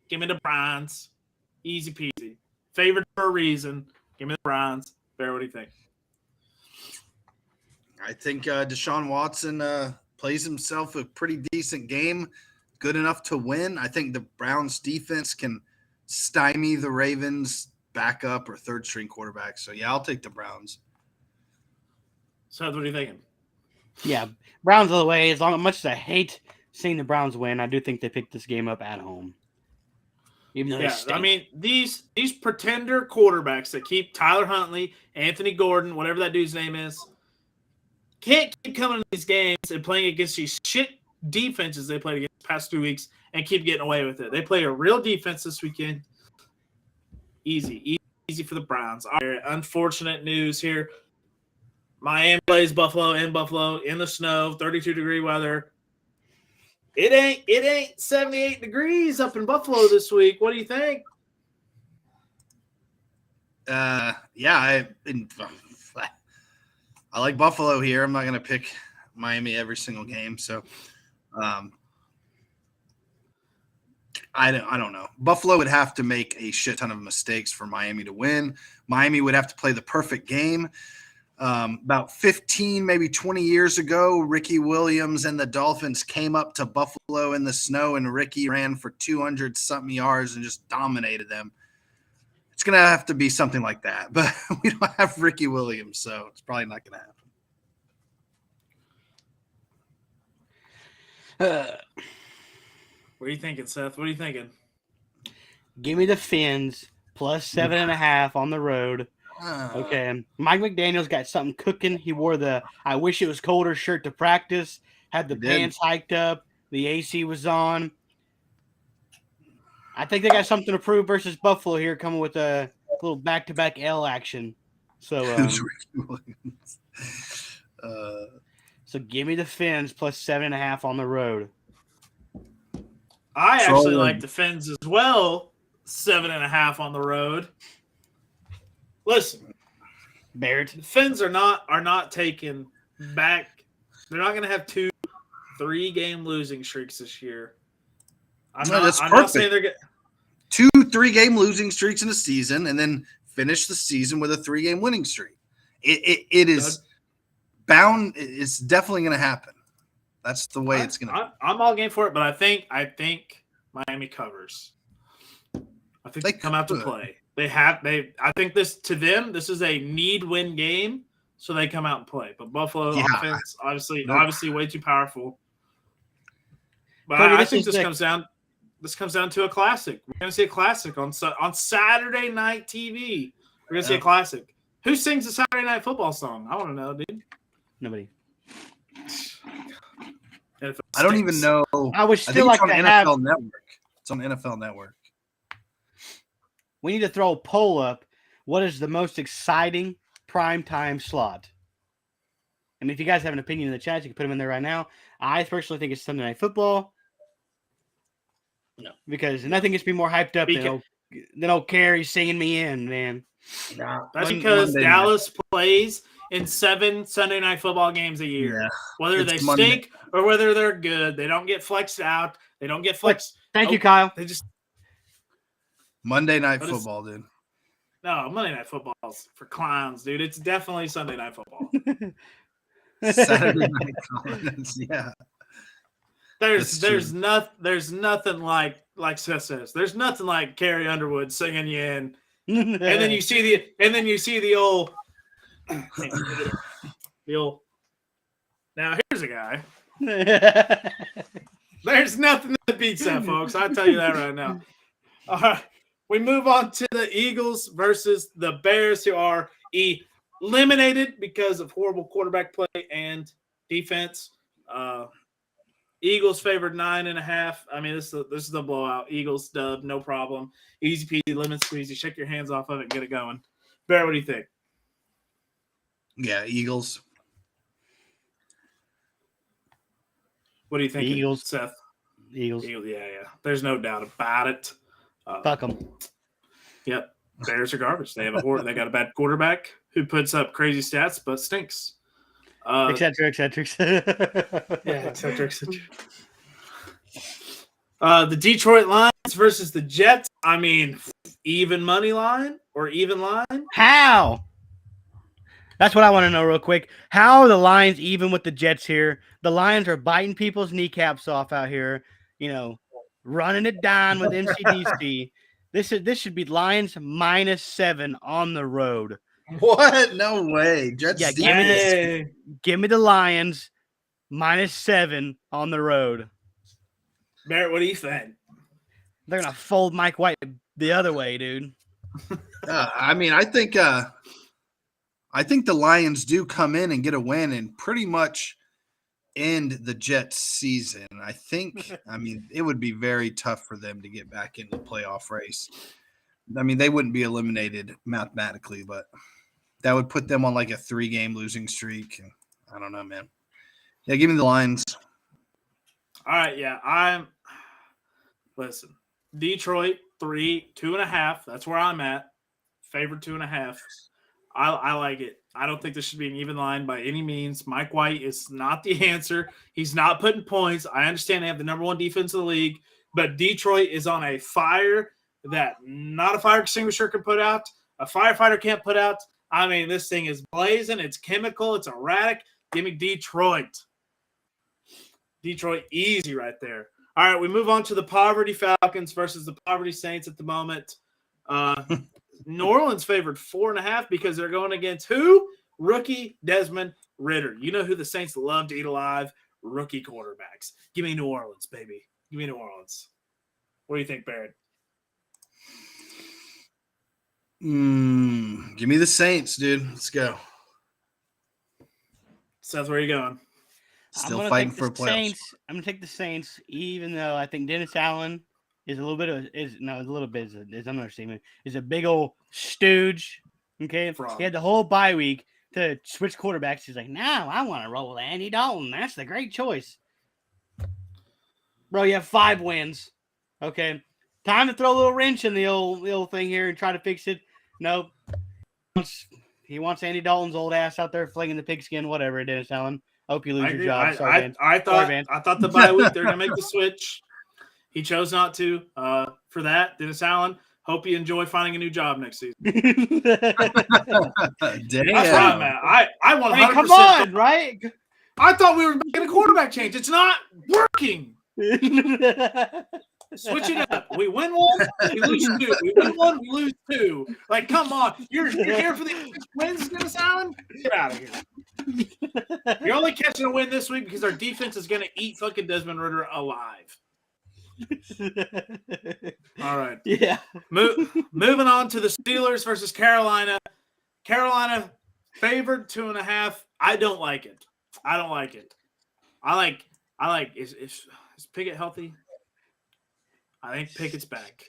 Give me the Browns. Easy peasy. Favored for a reason. Give me the Browns. Bear, what do you think? I think Deshaun Watson plays himself a pretty decent game, good enough to win. I think the Browns defense can stymie the Ravens backup or third string quarterback. So, yeah, I'll take the Browns. Seth, what are you thinking? Yeah, Browns all the way. As much as I hate seeing the Browns win, I do think they picked this game up at home. Even though they Yeah, stink. I mean, these pretender quarterbacks that keep Tyler Huntley, Anthony Gordon, whatever that dude's name is, can't keep coming to these games and playing against these shit defenses they played against the past 2 weeks and keep getting away with it. They play a real defense this weekend. Easy for the Browns. All right, unfortunate news here. Miami plays Buffalo in the snow, 32-degree weather. It ain't 78 degrees up in Buffalo this week. What do you think? Yeah, I like Buffalo here. I'm not going to pick Miami every single game. So, I don't know. Buffalo would have to make a shit ton of mistakes for Miami to win. Miami would have to play the perfect game. About 15, maybe 20 years ago, Ricky Williams and the Dolphins came up to Buffalo in the snow, and Ricky ran for 200-something yards and just dominated them. It's going to have to be something like that. But we don't have Ricky Williams, so it's probably not going to happen. What are you thinking, Seth? What are you thinking? Give me the Fins plus 7.5 on the road. Okay. Mike McDaniel's got something cooking. He wore the I wish it was colder shirt to practice, had the pants hiked up, the AC was on. I think they got something to prove versus Buffalo here, coming with a little back-to-back L action. So, so give me the Fins plus 7.5 on the road. I actually like the Fins as well. 7.5 on the road. Listen, Barrett, the Fins are not taking back. They're not going to have 2-3 game losing streaks this year. I'm not saying they're going 2-3 game losing streaks in a season, and then finish the season with a 3-game winning streak. It is bound. It's definitely going to happen. That's the way it's going to. I'm all game for it, but I think Miami covers. I think they come out to play. I think this to them, this is a need-win game. so they come out and play. But Buffalo Yeah. offense, obviously way too powerful. But Cody, I think this comes down to a classic. We're gonna see a classic on Saturday night TV. We're gonna see a classic. Who sings the Saturday Night Football song? I want to know, dude. Nobody. I don't even know. I would I still think like it's to on have. NFL Network. It's on NFL Network. We need to throw a poll up. What is the most exciting primetime slot? I mean, if you guys have an opinion in the chat, you can put them in there right now. I personally think it's Sunday Night Football. No. Because nothing gets me more hyped up than old Carey singing me in, man. Nah, that's because Monday Dallas plays in 7 Sunday Night Football games a year. Yeah. Whether It's they Monday. stink or whether they're good, they don't get flexed out. They don't get flexed. Thank you, Kyle. They just Monday Night What is- Football, dude. no Monday Night Football's for clowns, dude. It's definitely Sunday Night Football. Saturday Night Comments. Yeah. That's There's nothing like Seth says. There's nothing like Carrie Underwood singing you in, and then you see the old the old. Now here's a guy. There's nothing that beats that, folks. I'll tell you that right now. All right. We move on to the Eagles versus the Bears, who are eliminated because of horrible quarterback play and defense. Eagles favored 9.5. I mean, this is the blowout. Eagles dub, no problem. Easy peasy, lemon squeezy. Shake your hands off of it and get it going. Bear, what do you think? Yeah, Eagles. What do you think, Eagles. Seth? Eagles. Eagles, yeah. There's no doubt about it. Fuck them. Yep. Bears are garbage. They have they got a bad quarterback who puts up crazy stats but stinks. Et cetera, et cetera, et cetera. Yeah, et cetera, et cetera. The Detroit Lions versus the Jets. I mean, even money line or even line? How? That's what I want to know real quick. How are the Lions even with the Jets here? The Lions are biting people's kneecaps off out here, running it down with MCDC. This should be Lions -7 on the road. What? No way. Jets. Yeah, give me the Lions -7 on the road. Barrett, what do you think? They're gonna fold Mike White the other way, dude. I mean, I think the Lions do come in and get a win and pretty much end the Jets season. I mean, it would be very tough for them to get back in the playoff race. I mean, they wouldn't be eliminated mathematically, but that would put them on like a 3-game losing streak. And I don't know, man. Yeah, give me the Lions. All right, yeah. Listen, Detroit 2.5. That's where I'm at. Favored 2.5. I like it. I don't think this should be an even line by any means. Mike White is not the answer. He's not putting points. I understand they have the number 1 defense in the league, but Detroit is on a fire that not a fire extinguisher can put out. A firefighter can't put out. I mean, this thing is blazing. It's chemical. It's erratic. Give me Detroit. Detroit easy right there. All right, we move on to the Poverty Falcons versus the Poverty Saints at the moment. New Orleans favored 4.5 because they're going against who? Rookie Desmond Ridder. You know who the Saints love to eat alive? Rookie quarterbacks. Give me New Orleans, baby. Give me New Orleans. What do you think, Barrett? Give me the Saints, dude. Let's go. Seth, where are you going? Still fighting for playoffs. I'm gonna take the Saints, even though I think Dennis Allen is a a big old stooge. Okay, Fraud. He had the whole bye week to switch quarterbacks. He's like, no, I want to roll with Andy Dalton. That's the great choice, bro. You have 5 wins. Okay, time to throw a little wrench in the old thing here and try to fix it. Nope. He wants Andy Dalton's old ass out there flinging the pigskin. Whatever, Dennis Allen. Hope you lose your job. I thought the bye week they're gonna make the switch. He chose not to. For that, Dennis Allen. Hope you enjoy finding a new job next season. Damn. That's where I'm at. I 100%. Come on, right? I thought we were making a quarterback change. It's not working. Switch it up. We win one, we lose two. We win one, we lose two. Like, come on. You're here for the wins, Dennis Allen? Get out of here. You're only catching a win this week because our defense is going to eat fucking Desmond Ridder alive. All right. Yeah. Moving on to the Steelers versus Carolina. Carolina favored 2.5. I don't like it. I like is Pickett healthy? I think Pickett's back.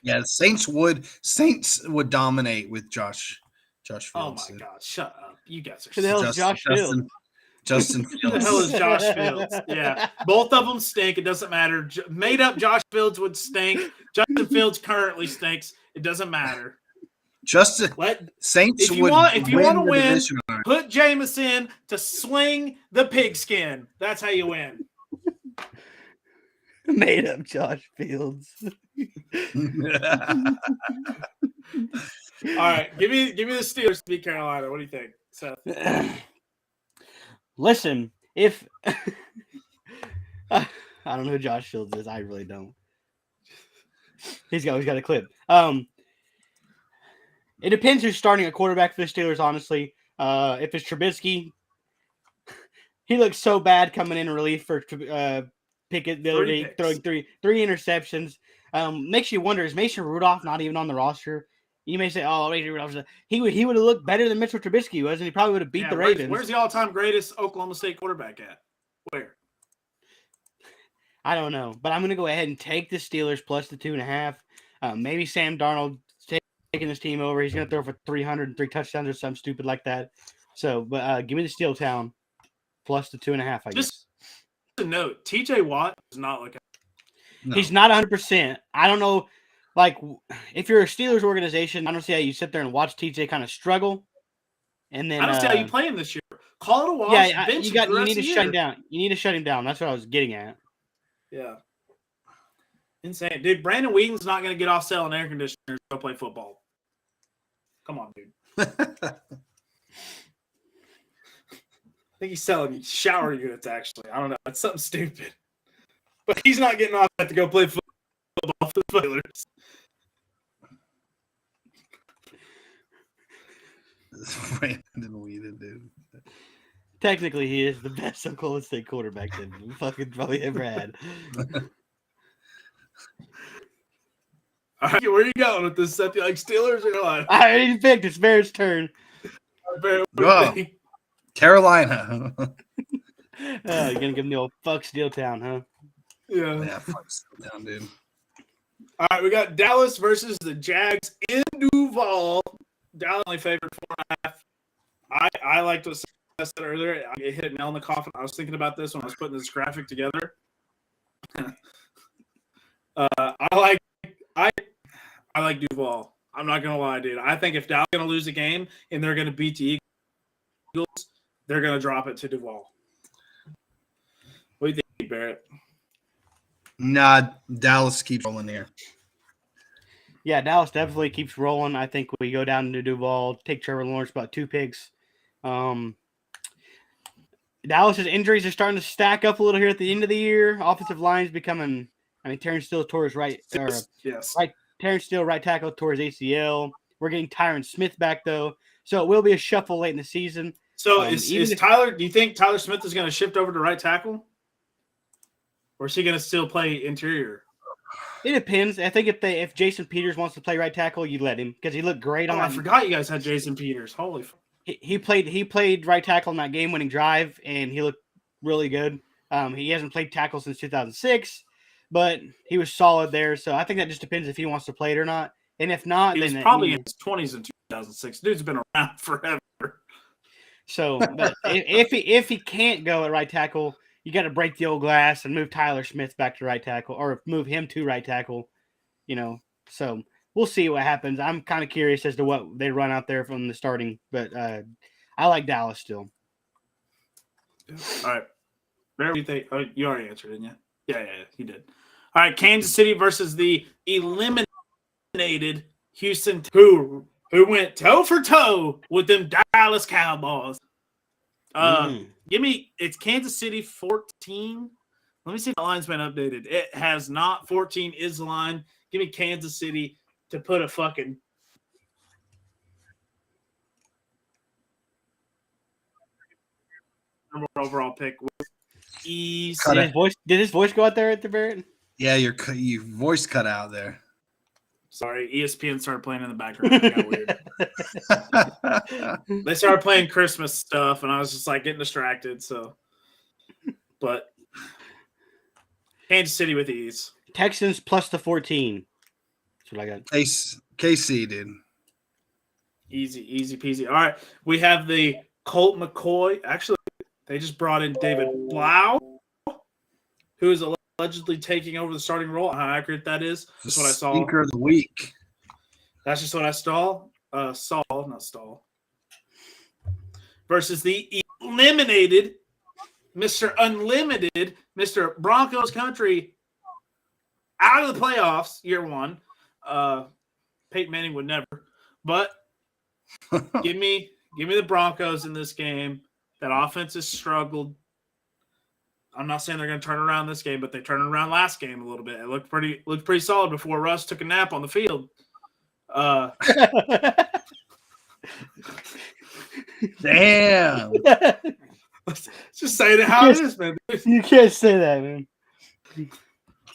Yeah, Saints would dominate with Josh Fields. Oh my God! Shut up! You guys are. Who the hell is Josh Fields? Justin Who the hell is Josh Fields? Yeah, both of them stink. It doesn't matter. Made up Josh Fields would stink. Justin Fields currently stinks. It doesn't matter. Saints if you would want to win, division. put Jameis in to sling the pigskin. That's how you win. Made up Josh Fields. All right, give me the Steelers to beat Carolina. What do you think, Seth? Listen, if I don't know who Josh Fields is, I really don't. He's got a clip. It depends who's starting a quarterback for the Steelers, honestly. If it's Trubisky, he looks so bad coming in relief for Pickett the other day, throwing three interceptions. Makes you wonder, is Mason Rudolph not even on the roster? You may say, "Oh, Mason Rudolph." He would have looked better than Mitchell Trubisky was, and he probably would have beat the Ravens. Where's the all-time greatest Oklahoma State quarterback at? Where? I don't know, but I'm going to go ahead and take the Steelers plus the 2.5. Maybe Sam Darnold taking this team over. He's going to throw for 303 touchdowns or something stupid like that. So, but give me the Steel Town plus the 2.5. I guess. A note: TJ Watt is not looking. No. He's not 100%. I don't know. Like, if you're a Steelers organization, I don't see how you sit there and watch TJ kind of struggle. And then I don't see how you play him this year. Call it a wash. Yeah, you need to shut him down. You need to shut him down. That's what I was getting at. Yeah. Insane. Dude, Brandon Whedon's not going to get off selling air conditioners to go play football. Come on, dude. I think he's selling shower units, actually. I don't know. It's something stupid. But he's not getting off that to go play football for the Steelers. Brandon Whedon, dude. Technically, he is the best Oklahoma State quarterback that we fucking probably ever had. All right, where are you going with this, Seth? You like Steelers or Carolina? I already picked. It's Bear's turn. Carolina. You're going to give him the old fuck Steel Town, huh? Yeah, fuck Steel Town, dude. All right, we got Dallas versus the Jags in Duval. Dallas only favored 4.5. I liked what I said earlier. I hit a nail in the coffin. I was thinking about this when I was putting this graphic together. I like Duval. I'm not gonna lie, dude. I think if Dallas is gonna lose a game and they're gonna beat the Eagles, they're gonna drop it to Duval. What do you think, Barrett? Nah, Dallas keeps rolling here. Yeah, Dallas definitely keeps rolling. I think we go down to Duval, take Trevor Lawrence, about 2 picks. Dallas's injuries are starting to stack up a little here at the end of the year. Offensive line's becoming. I mean, Terrence Steele tore his right. Yes. Right. Terrence Steele, right tackle, tore his ACL. We're getting Tyron Smith back though, so it will be a shuffle late in the season. So is Tyler? Do you think Tyler Smith is going to shift over to right tackle, or is he going to still play interior? It depends. I think if Jason Peters wants to play right tackle, you let him because he looked great on. I forgot you guys had Jason Peters. Holy. He played right tackle on that game-winning drive, and he looked really good. He hasn't played tackle since 2006, but he was solid there. So I think that just depends if he wants to play it or not. And if not, he was probably in his 20s in 2006. Dude's been around forever. So, but if he can't go at right tackle, you got to break the old glass and move Tyler Smith back to right tackle, or move him to right tackle. So we'll see what happens. I'm kind of curious as to what they run out there from the starting, but I like Dallas still. All right. Where do you think? Oh, you already answered, didn't you? Yeah, you did. All right, Kansas City versus the eliminated Houston, who went toe for toe with them Dallas Cowboys. Give me, it's Kansas City 14, Let me see if the line's been updated. It has not. 14 is the line. Give me Kansas City to put a fucking number one overall pick with ease. Did his voice go out there at the Barrett? Yeah, your voice cut out there. Sorry, ESPN started playing in the background. It got weird. They started playing Christmas stuff, and I was just like getting distracted. So, but Kansas City with ease. Texans plus the 14. That's what I got. KC, dude. Easy peasy. All right, we have the Colt McCoy. Actually, they just brought in David Blau, who is allegedly taking over the starting role. How accurate that is? That's what I saw. Stinker of the week. That's just what I saw. Not stall. Versus the eliminated Mr. Unlimited, Mr. Broncos Country, out of the playoffs year one. Peyton Manning would never, but give me the Broncos in this game. That offense has struggled. I'm not saying they're going to turn around this game, but they turned around last game a little bit. It looked pretty solid before Russ took a nap on the field. Damn. Let's just say it how it is, man. You can't say that, man.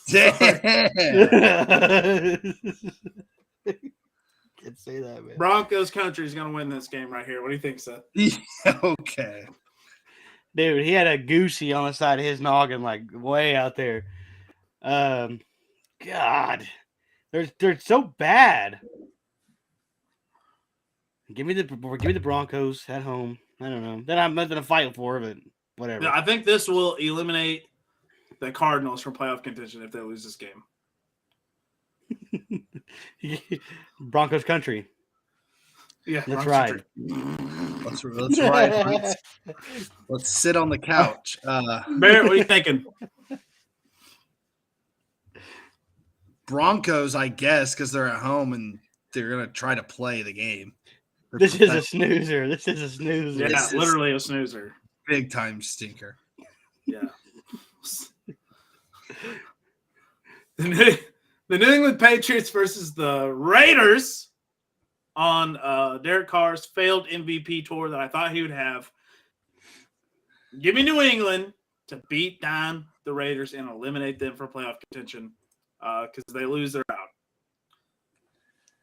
Damn. Can't say that, man. Broncos Country is going to win this game right here. What do you think, Seth? Okay. Dude, he had a goosey on the side of his noggin, like way out there. God, they're so bad. Give me the Broncos at home. I don't know. Then I'm nothing to fight for, but whatever. Yeah, I think this will eliminate the Cardinals from playoff contention if they lose this game. Broncos Country. Yeah, Let's Broncos ride. Country. Let's ride. Let's sit on the couch. Barrett, what are you thinking? Broncos, I guess, because they're at home and they're gonna try to play the game. This is a snoozer. Yeah, This is- literally a snoozer. Big time stinker. Yeah. The New England Patriots versus the Raiders on Derek Carr's failed MVP tour that I thought he would have. Give me New England to beat down the Raiders and eliminate them from playoff contention because they lose, they're out.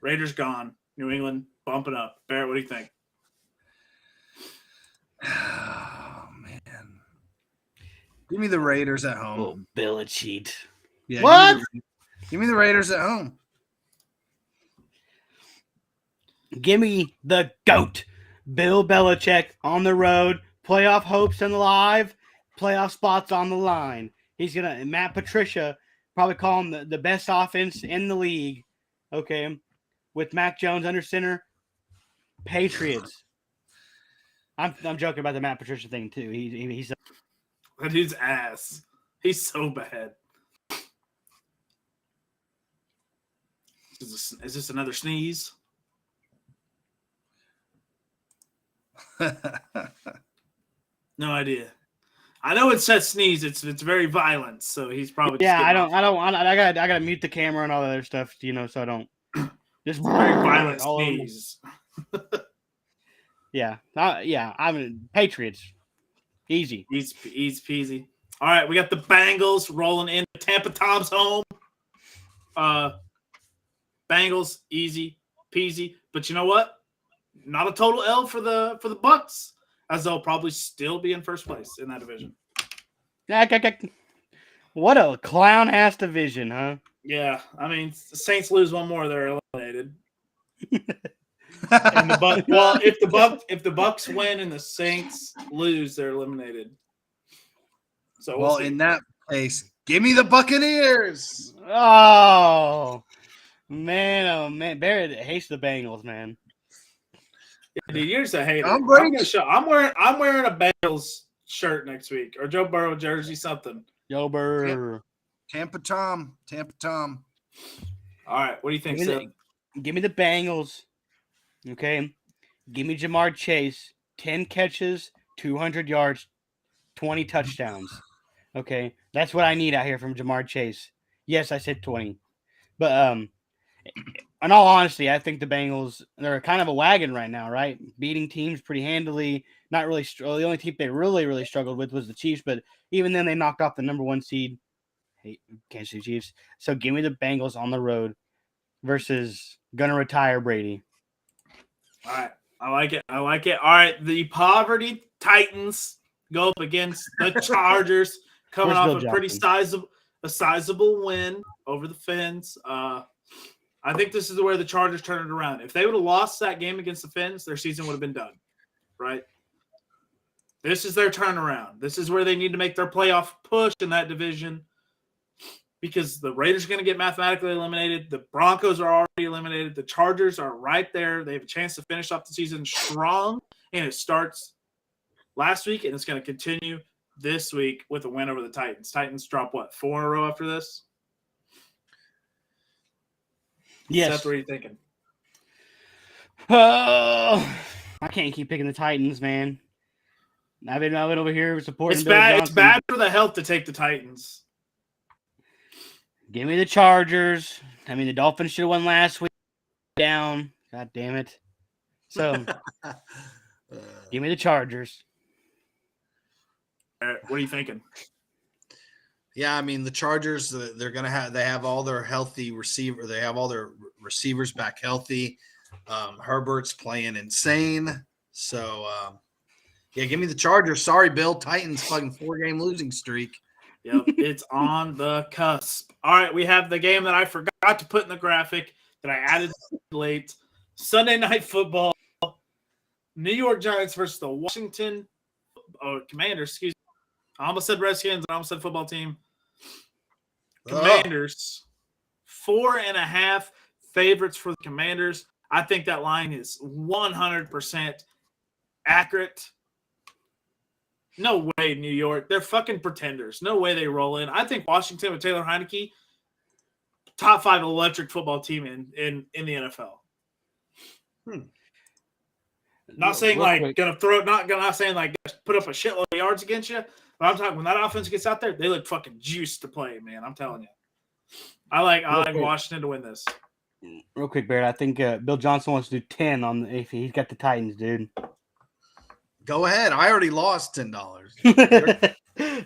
Raiders gone. New England bumping up. Barrett, what do you think? Oh man. Give me the Raiders at home. Oh, Bill a cheat. Yeah, What? Give me the Raiders at home. Give me the GOAT. Bill Belichick on the road. Playoff hopes and live. Playoff spots on the line. He's going to, Matt Patricia, probably call him the best offense in the league. Okay. With Mac Jones under center. Patriots. I'm joking about the Matt Patricia thing too. He's That dude's ass. He's so bad. Is this another sneeze? No idea. I know it says sneeze. It's very violent, so he's probably just I getting off. gotta mute the camera and all that other stuff, so I don't just Very violent all over. sneeze. Yeah. I mean Patriots. Easy. Easy peasy. All right, we got the Bengals rolling in Tampa Tom's home. Bengals, easy peasy. But you know what? Not a total L for the Bucks, as they'll probably still be in first place in that division. What a clown ass division, huh? Yeah, I mean, the Saints lose one more, they're eliminated. And the Bucks, well, if the Bucks win and the Saints lose, they're eliminated. So Well, see. in that case, give me the Buccaneers. Oh man, Barrett hates the Bengals, man. Dude, you're just a hater. Tom Brady. I'm wearing a Bengals shirt next week, or Joe Burrow jersey, something. Yo, Burr. Tampa Tom. All right, what do you think, Seth? Give me the Bengals. Okay. Give me Jamar Chase. 10 catches, 200 yards, 20 touchdowns. Okay, that's what I need out here from Jamar Chase. Yes, I said 20, but in all honesty, I think the Bengals, they're kind of a wagon right now, right? Beating teams pretty handily. Not really. The only team they really struggled with was the Chiefs, but even then they knocked off the number 1 seed, Kansas City Chiefs. So give me the Bengals on the road versus gonna retire Brady. All right. I like it. I like it. All right. The Poverty Titans go up against the Chargers, coming Where's off Bill a pretty Johnson? sizable win over the Finns. I think this is where the Chargers turn it around. If they would have lost that game against the Finns, their season would have been done. Right? This is their turnaround. This is where they need to make their playoff push in that division, because the Raiders are going to get mathematically eliminated. The Broncos are already eliminated. The Chargers are right there. They have a chance to finish off the season strong, and it starts last week, and it's going to continue this week with a win over the Titans. Titans drop, 4 in a row after this? Yes. Seth, what are you thinking? Oh, I can't keep picking the Titans, man. I've been over here supporting It's Bill bad. Johnson. It's bad for the health to take the Titans. Give me the Chargers. I mean, the Dolphins should have won last week. Down. God damn it. So, give me the Chargers. All right, what are you thinking? Yeah, I mean the Chargers. They have all their healthy They have all their receivers back healthy. Herbert's playing insane. So yeah, give me the Chargers. Sorry, Bill. Titans fucking 4-game losing streak. Yep, it's on the cusp. All right, we have the game that I forgot to put in the graphic that I added late. Sunday Night Football. New York Giants versus the Washington Commanders. Excuse me. I almost said Redskins. I almost said football team. Commanders. 4.5 favorites for the Commanders. I think that line is 100% accurate. No way, New York. They're fucking pretenders. No way they roll in. I think Washington with Taylor Heineke, top 5 electric football team in the NFL. Not saying not saying like put up a shitload of yards against you, but I'm talking when that offense gets out there, they look fucking juiced to play, man. I'm telling you. I like Washington to win this. Real quick, Barrett. I think Bill Johnson wants to do 10 on if he's got the Titans, dude. Go ahead. I already lost $10.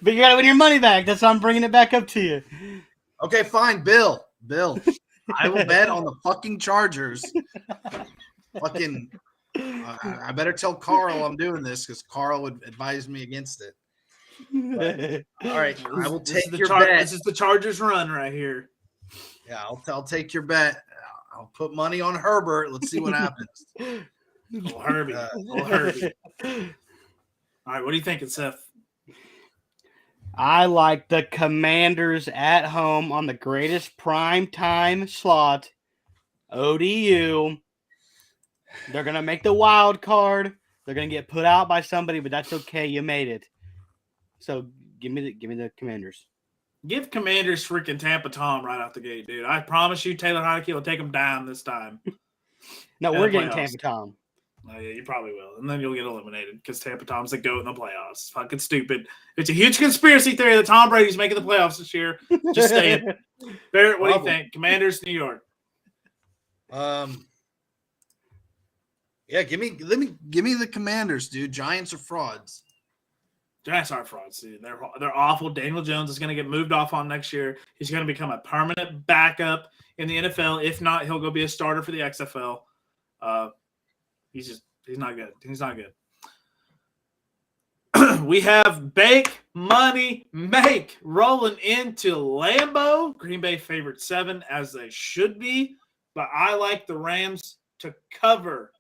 But you got to win your money back. That's why I'm bringing it back up to you. Okay, fine, Bill. I will bet on the fucking Chargers. Fucking. I better tell Carl I'm doing this because Carl would advise me against it. But, all right, I will take your bet. This is the Chargers run right here. Yeah, I'll take your bet. I'll put money on Herbert. Let's see what happens. Oh, Herbie. Herbie. All right, what are you thinking, Seth? I like the Commanders at home on the greatest prime time slot, ODU. They're going to make the wild card. They're going to get put out by somebody, but that's okay. You made it. So give me the Commanders. Give Commanders freaking Tampa Tom right out the gate, dude. I promise you Taylor Heineke will take them down this time. No, we're getting Tampa Tom. Oh, yeah, you probably will. And then you'll get eliminated because Tampa Tom's the GOAT in the playoffs. Fucking stupid. It's a huge conspiracy theory that Tom Brady's making the playoffs this year. Just saying. Barrett, what do you think? Commanders, New York. Yeah, give me the Commanders, dude. Giants are frauds. Giants aren't frauds, dude. They're awful. Daniel Jones is going to get moved off on next year. He's going to become a permanent backup in the NFL. If not, he'll go be a starter for the XFL. He's not good. He's not good. We have Bake Money Make rolling into Lambeau. Green Bay favored 7 as they should be, but I like the Rams to cover.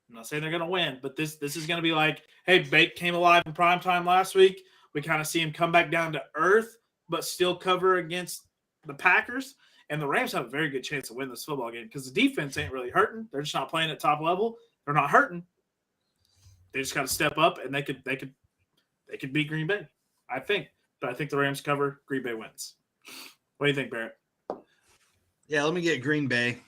I'm not saying they're going to win, but this is going to be like, hey, Bake came alive in primetime last week. We kind of see him come back down to earth, but still cover against the Packers. And the Rams have a very good chance to win this football game because the defense ain't really hurting. They're just not playing at top level. They're not hurting. They just got to step up, and they could beat Green Bay, I think. But I think the Rams cover. Green Bay wins. What do you think, Barrett? Yeah, let me get Green Bay.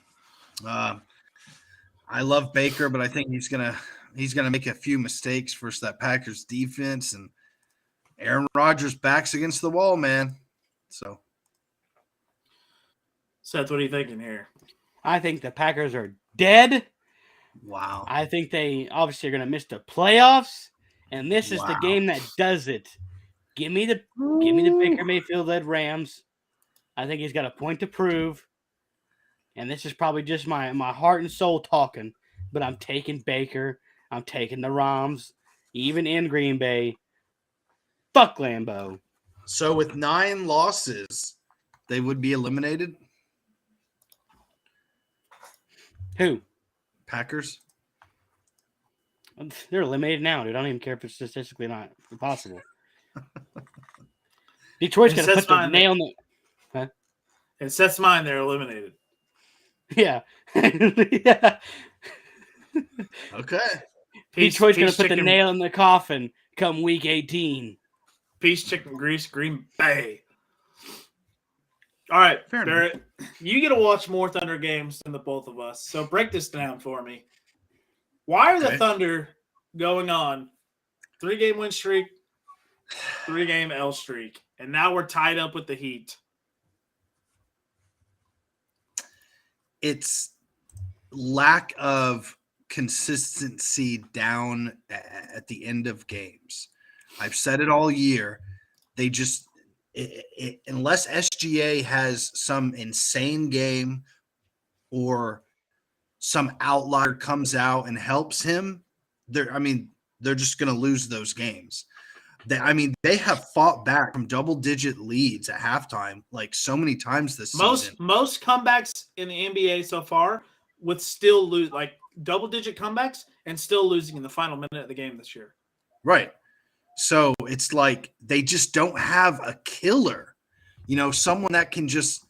I love Baker, but I think he's gonna make a few mistakes versus that Packers defense, and Aaron Rodgers' back's against the wall, man. So, Seth, what are you thinking here? I think the Packers are dead. wow. I think they obviously are going to miss the playoffs, and this is the Wow. game that does it. Give me the Baker Mayfield led Rams. I think he's got a point to prove, and this is probably just my heart and soul talking. But I'm taking Baker. I'm taking the Rams, even in Green Bay. Fuck Lambeau. So with 9 losses, they would be eliminated. Who? Packers. They're eliminated now, dude. I don't even care if it's statistically not possible. Detroit's going to put the nail in the... In Seth's mind, they're eliminated. Yeah. Yeah. Okay. Detroit's going to put the nail in the coffin come week 18. Peace, chicken grease, Green Bay. All right, Fair Barrett, you get to watch more Thunder games than the both of us. So break this down for me. Why are the Okay. Thunder going on 3-game win streak, 3-game L streak, and now we're tied up with the Heat? It's lack of consistency down at the end of games. I've said it all year. They just unless SGA has some insane game or some outlier comes out and helps him, they're just going to lose those games. They have fought back from double-digit leads at halftime like so many times this season. Most comebacks in the NBA so far with still lose, like double-digit comebacks and still losing in the final minute of the game this year. Right. So it's like they just don't have a killer, someone that can just,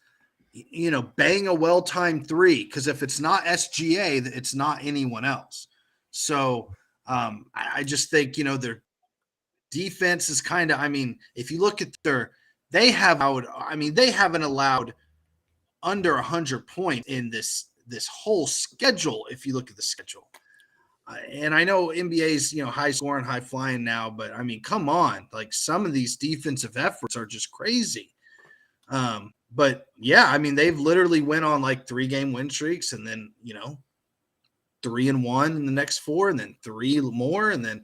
bang a well-timed three. Because if it's not SGA, it's not anyone else. So I just think, their defense is kind of, if you look at they haven't allowed under 100 points in this whole schedule. If you look at the schedule. And I know NBA's, high scoring, high flying now, but come on, like some of these defensive efforts are just crazy. But yeah, they've literally went on like 3-game win streaks and then, 3-1 in the next 4 and then 3 more. And then,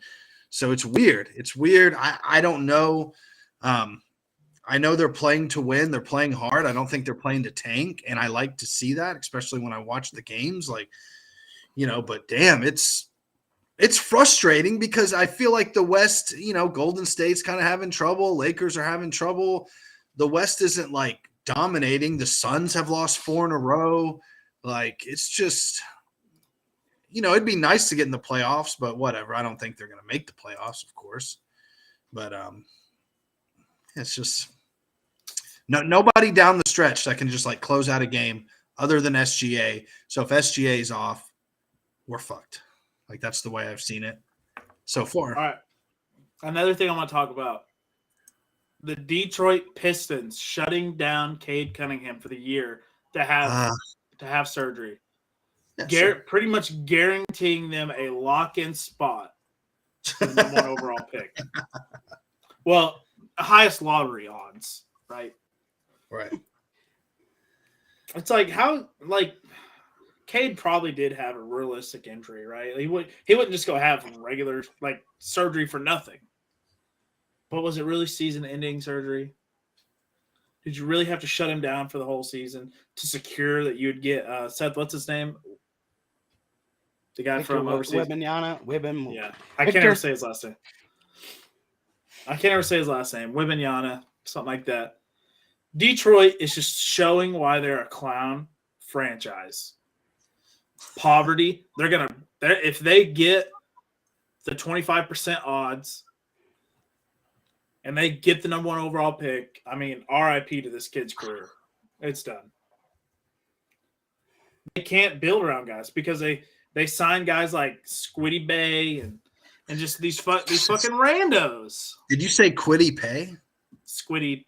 so it's weird. It's weird. I don't know. I know they're playing to win. They're playing hard. I don't think they're playing to tank. And I like to see that, especially when I watch the games, but damn, it's frustrating because I feel like the West, Golden State's kind of having trouble. Lakers are having trouble. The West isn't like dominating. The Suns have lost 4 in a row. Like, it's just, it'd be nice to get in the playoffs, but whatever. I don't think they're going to make the playoffs, of course. But it's just nobody down the stretch that can just like close out a game other than SGA. So if SGA is off, we're fucked. Like, that's the way I've seen it so far. All right. Another thing I want to talk about. The Detroit Pistons shutting down Cade Cunningham for the year to have surgery. Yeah, pretty much guaranteeing them a lock-in spot for the number 1 overall pick. Well, highest lottery odds, right? Right. It's like Cade probably did have a realistic injury, right? He wouldn't just go have regular surgery for nothing. But was it really season-ending surgery? Did you really have to shut him down for the whole season to secure that you'd get Seth? What's his name? The guy from overseas. Wembanyama. Yeah, I can't ever say his last name. Wembanyama, something like that. Detroit is just showing why they're a clown franchise. Poverty. If they get the 25% odds and they get the number 1 overall pick, RIP to this kid's career. It's done. They can't build around guys because they sign guys like Squiddy Bay and just these fucking randos. Did you say Quiddy Pay? Squiddy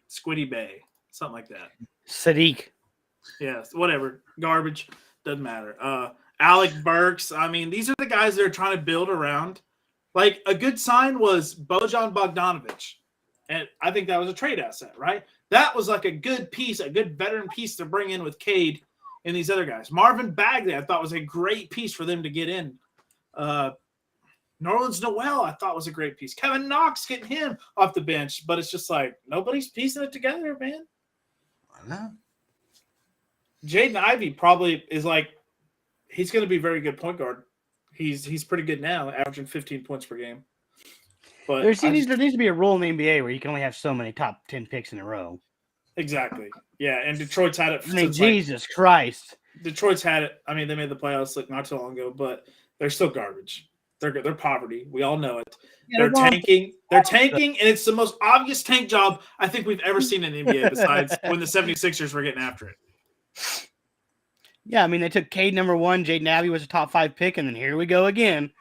Bay, something like that. Sadiq. Yeah, whatever. Garbage. Doesn't matter. Alec Burks. These are the guys they're trying to build around. Like, a good sign was Bojan Bogdanovic. And I think that was a trade asset, right? That was like a good piece, a good veteran piece to bring in with Cade and these other guys. Marvin Bagley, I thought was a great piece for them to get in. Nerlens Noel, I thought was a great piece. Kevin Knox getting him off the bench, but it's just like nobody's piecing it together, man. I know. Jaden Ivey probably is like he's going to be a very good point guard. He's pretty good now, averaging 15 points per game. But there needs to be a rule in the NBA where you can only have so many top 10 picks in a row. Exactly. Yeah, and Detroit's had it. I mean, Jesus Christ. Detroit's had it. I mean, they made the playoffs like not too long ago, but they're still garbage. They're poverty. We all know it. Yeah, they're tanking. They're tanking, and it's the most obvious tank job I think we've ever seen in the NBA besides when the 76ers were getting after it. Yeah, I mean, they took Cade number 1. Jaden Ivey was a top 5 pick, and then here we go again.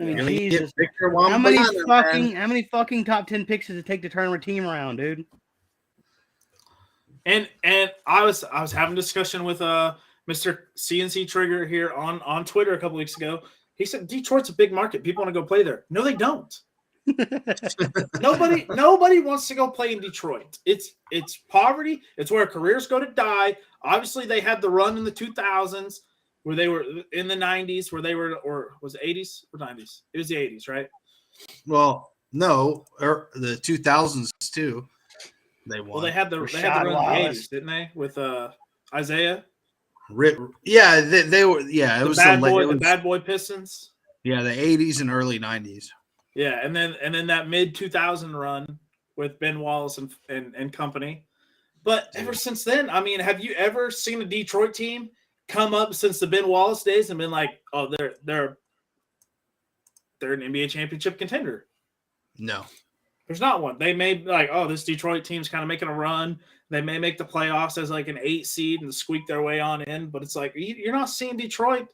I mean, Jesus. How many fucking top 10 picks does it take to turn a team around, dude? And I was having a discussion with Mr. CNC Trigger here on Twitter a couple weeks ago. He said Detroit's a big market. People want to go play there. No, they don't. Nobody wants to go play in Detroit. It's poverty. It's where careers go to die. Obviously, they had the run in the 2000s where they were in the 90s where they were, or was it 80s or 90s? It was the 80s, right? Well, no, or the 2000s too. They won. Well, they had the run in the 80s, didn't they? With Isaiah. Yeah, they were. Yeah, it was the bad boy Pistons. Yeah, the 80s and early 90s. Yeah, and then that mid 2000 run with Ben Wallace and company. But ever since then, I mean, have you ever seen a Detroit team come up since the Ben Wallace days and been like, oh, they're an NBA championship contender? No. There's not one. They may be like, oh, this Detroit team's kind of making a run. They may make the playoffs as like an 8 seed and squeak their way on in, but it's like you're not seeing Detroit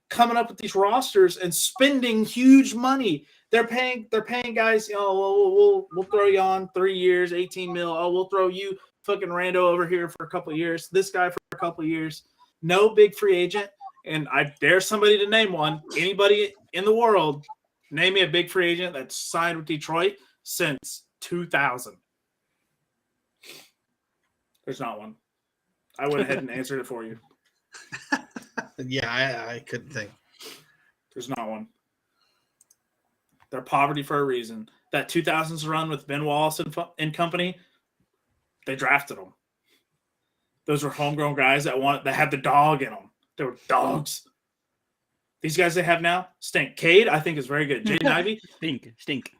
coming up with these rosters and spending huge money. They're paying guys, we'll throw you on 3 years, 18 mil. Oh, we'll throw you fucking Rando over here for a couple of years, this guy for a couple of years. No big free agent. And I dare somebody to name one. Anybody in the world, name me a big free agent that's signed with Detroit since 2000. There's not one. I went ahead and answered it for you. Yeah, I couldn't think. There's not one. They're poverty for a reason. That 2000s run with Ben Wallace and company, they drafted them. Those were homegrown guys that had the dog in them. They were dogs. These guys they have now stink. Cade, I think, is very good. Jaden Ivey. Stink.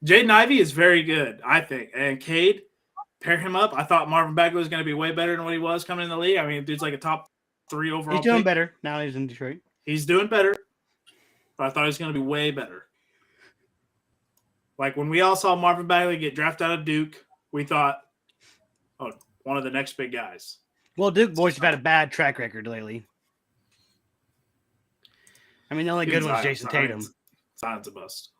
Jaden Ivey is very good, I think. And Cade, pair him up. I thought Marvin Bagley was going to be way better than what he was coming in the league. I mean, dude's like a top 3 overall. He's doing better now. He's in Detroit. He's doing better, but I thought he was going to be way better. Like when we all saw Marvin Bagley get drafted out of Duke, we thought, oh, one of the next big guys. Well, Duke boys have had a bad track record lately. I mean, the only good one's Jason Tatum. Zion's a bust.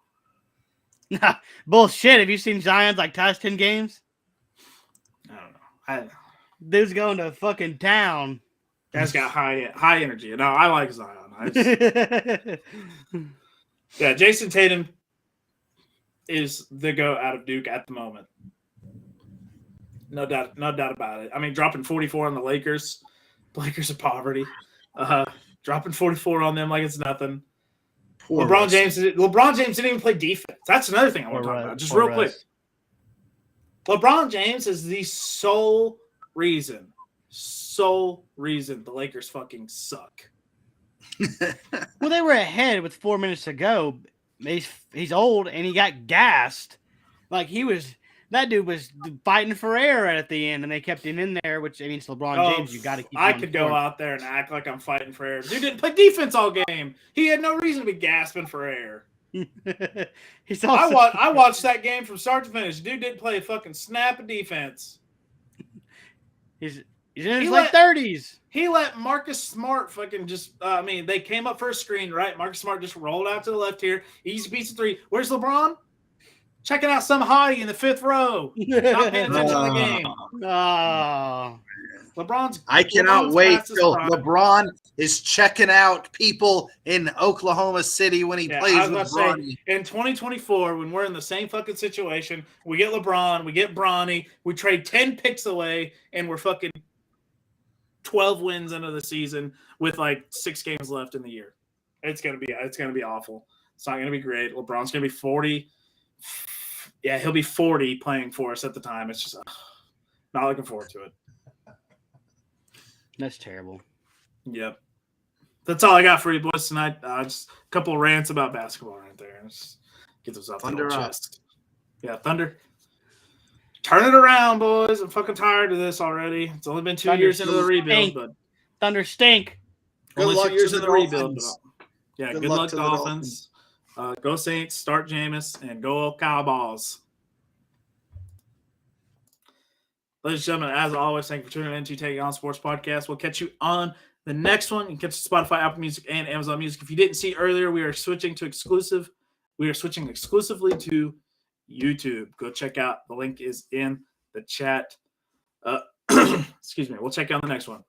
Nah, bullshit. Have you seen Zion's like last 10 games? I don't know. Dude's going to fucking town. That's got high energy. No, I like Zion. Yeah, Jason Tatum is the go out of Duke at the moment. No doubt about it. I mean, dropping 44 on the Lakers. The Lakers are poverty. Dropping 44 on them like it's nothing. LeBron James didn't even play defense. That's another thing I want to talk about. Just real quick. LeBron James is the sole reason the Lakers fucking suck. Well, they were ahead with 4 minutes to go. He's old and he got gassed. Like that dude was fighting for air at the end, and they kept him in there, which means LeBron James, you got to keep him I could go out there and act like I'm fighting for air. Dude didn't play defense all game. He had no reason to be gasping for air. I watched that game from start to finish. Dude didn't play a fucking snap of defense. He's in his late 30s. He let Marcus Smart fucking just they came up for a screen, right? Marcus Smart just rolled out to the left here. Easy piece of 3. Where's LeBron? Checking out some hottie in the 5th row. Not paying attention to the game. Oh. LeBron's. I cannot LeBron's wait past his till prime. LeBron is checking out people in Oklahoma City when he Yeah, I plays was with about to Bronny. say, in 2024, when we're in the same fucking situation, we get LeBron, we get Bronny, we trade 10 picks away, and we're fucking 12 wins into the season with like 6 games left in the year. It's gonna be awful. It's not gonna be great. LeBron's gonna be 40. Yeah, he'll be 40 playing for us at the time. It's just not looking forward to it. That's terrible. Yep. That's all I got for you boys tonight. Just a couple of rants about basketball right there. Just get those off the Thunder old up. chest. Yeah, Thunder. Turn it around, boys. I'm fucking tired of this already. It's only been 2 Thunder years into the rebuild, stink. but Thunder stink. Good only luck 2 years to in the the rebuild. Dolphins. But, yeah, Good good luck luck to the Dolphins. Go Saints, start Jameis, and go Cowboys. Ladies and gentlemen, as always, thank you for tuning in to Taking On Sports Podcast. We'll catch you on the next one. You can catch Spotify, Apple Music, and Amazon Music. If you didn't see earlier, we are switching exclusively to YouTube. Go check out. The link is in the chat. Excuse me. We'll check you on the next one.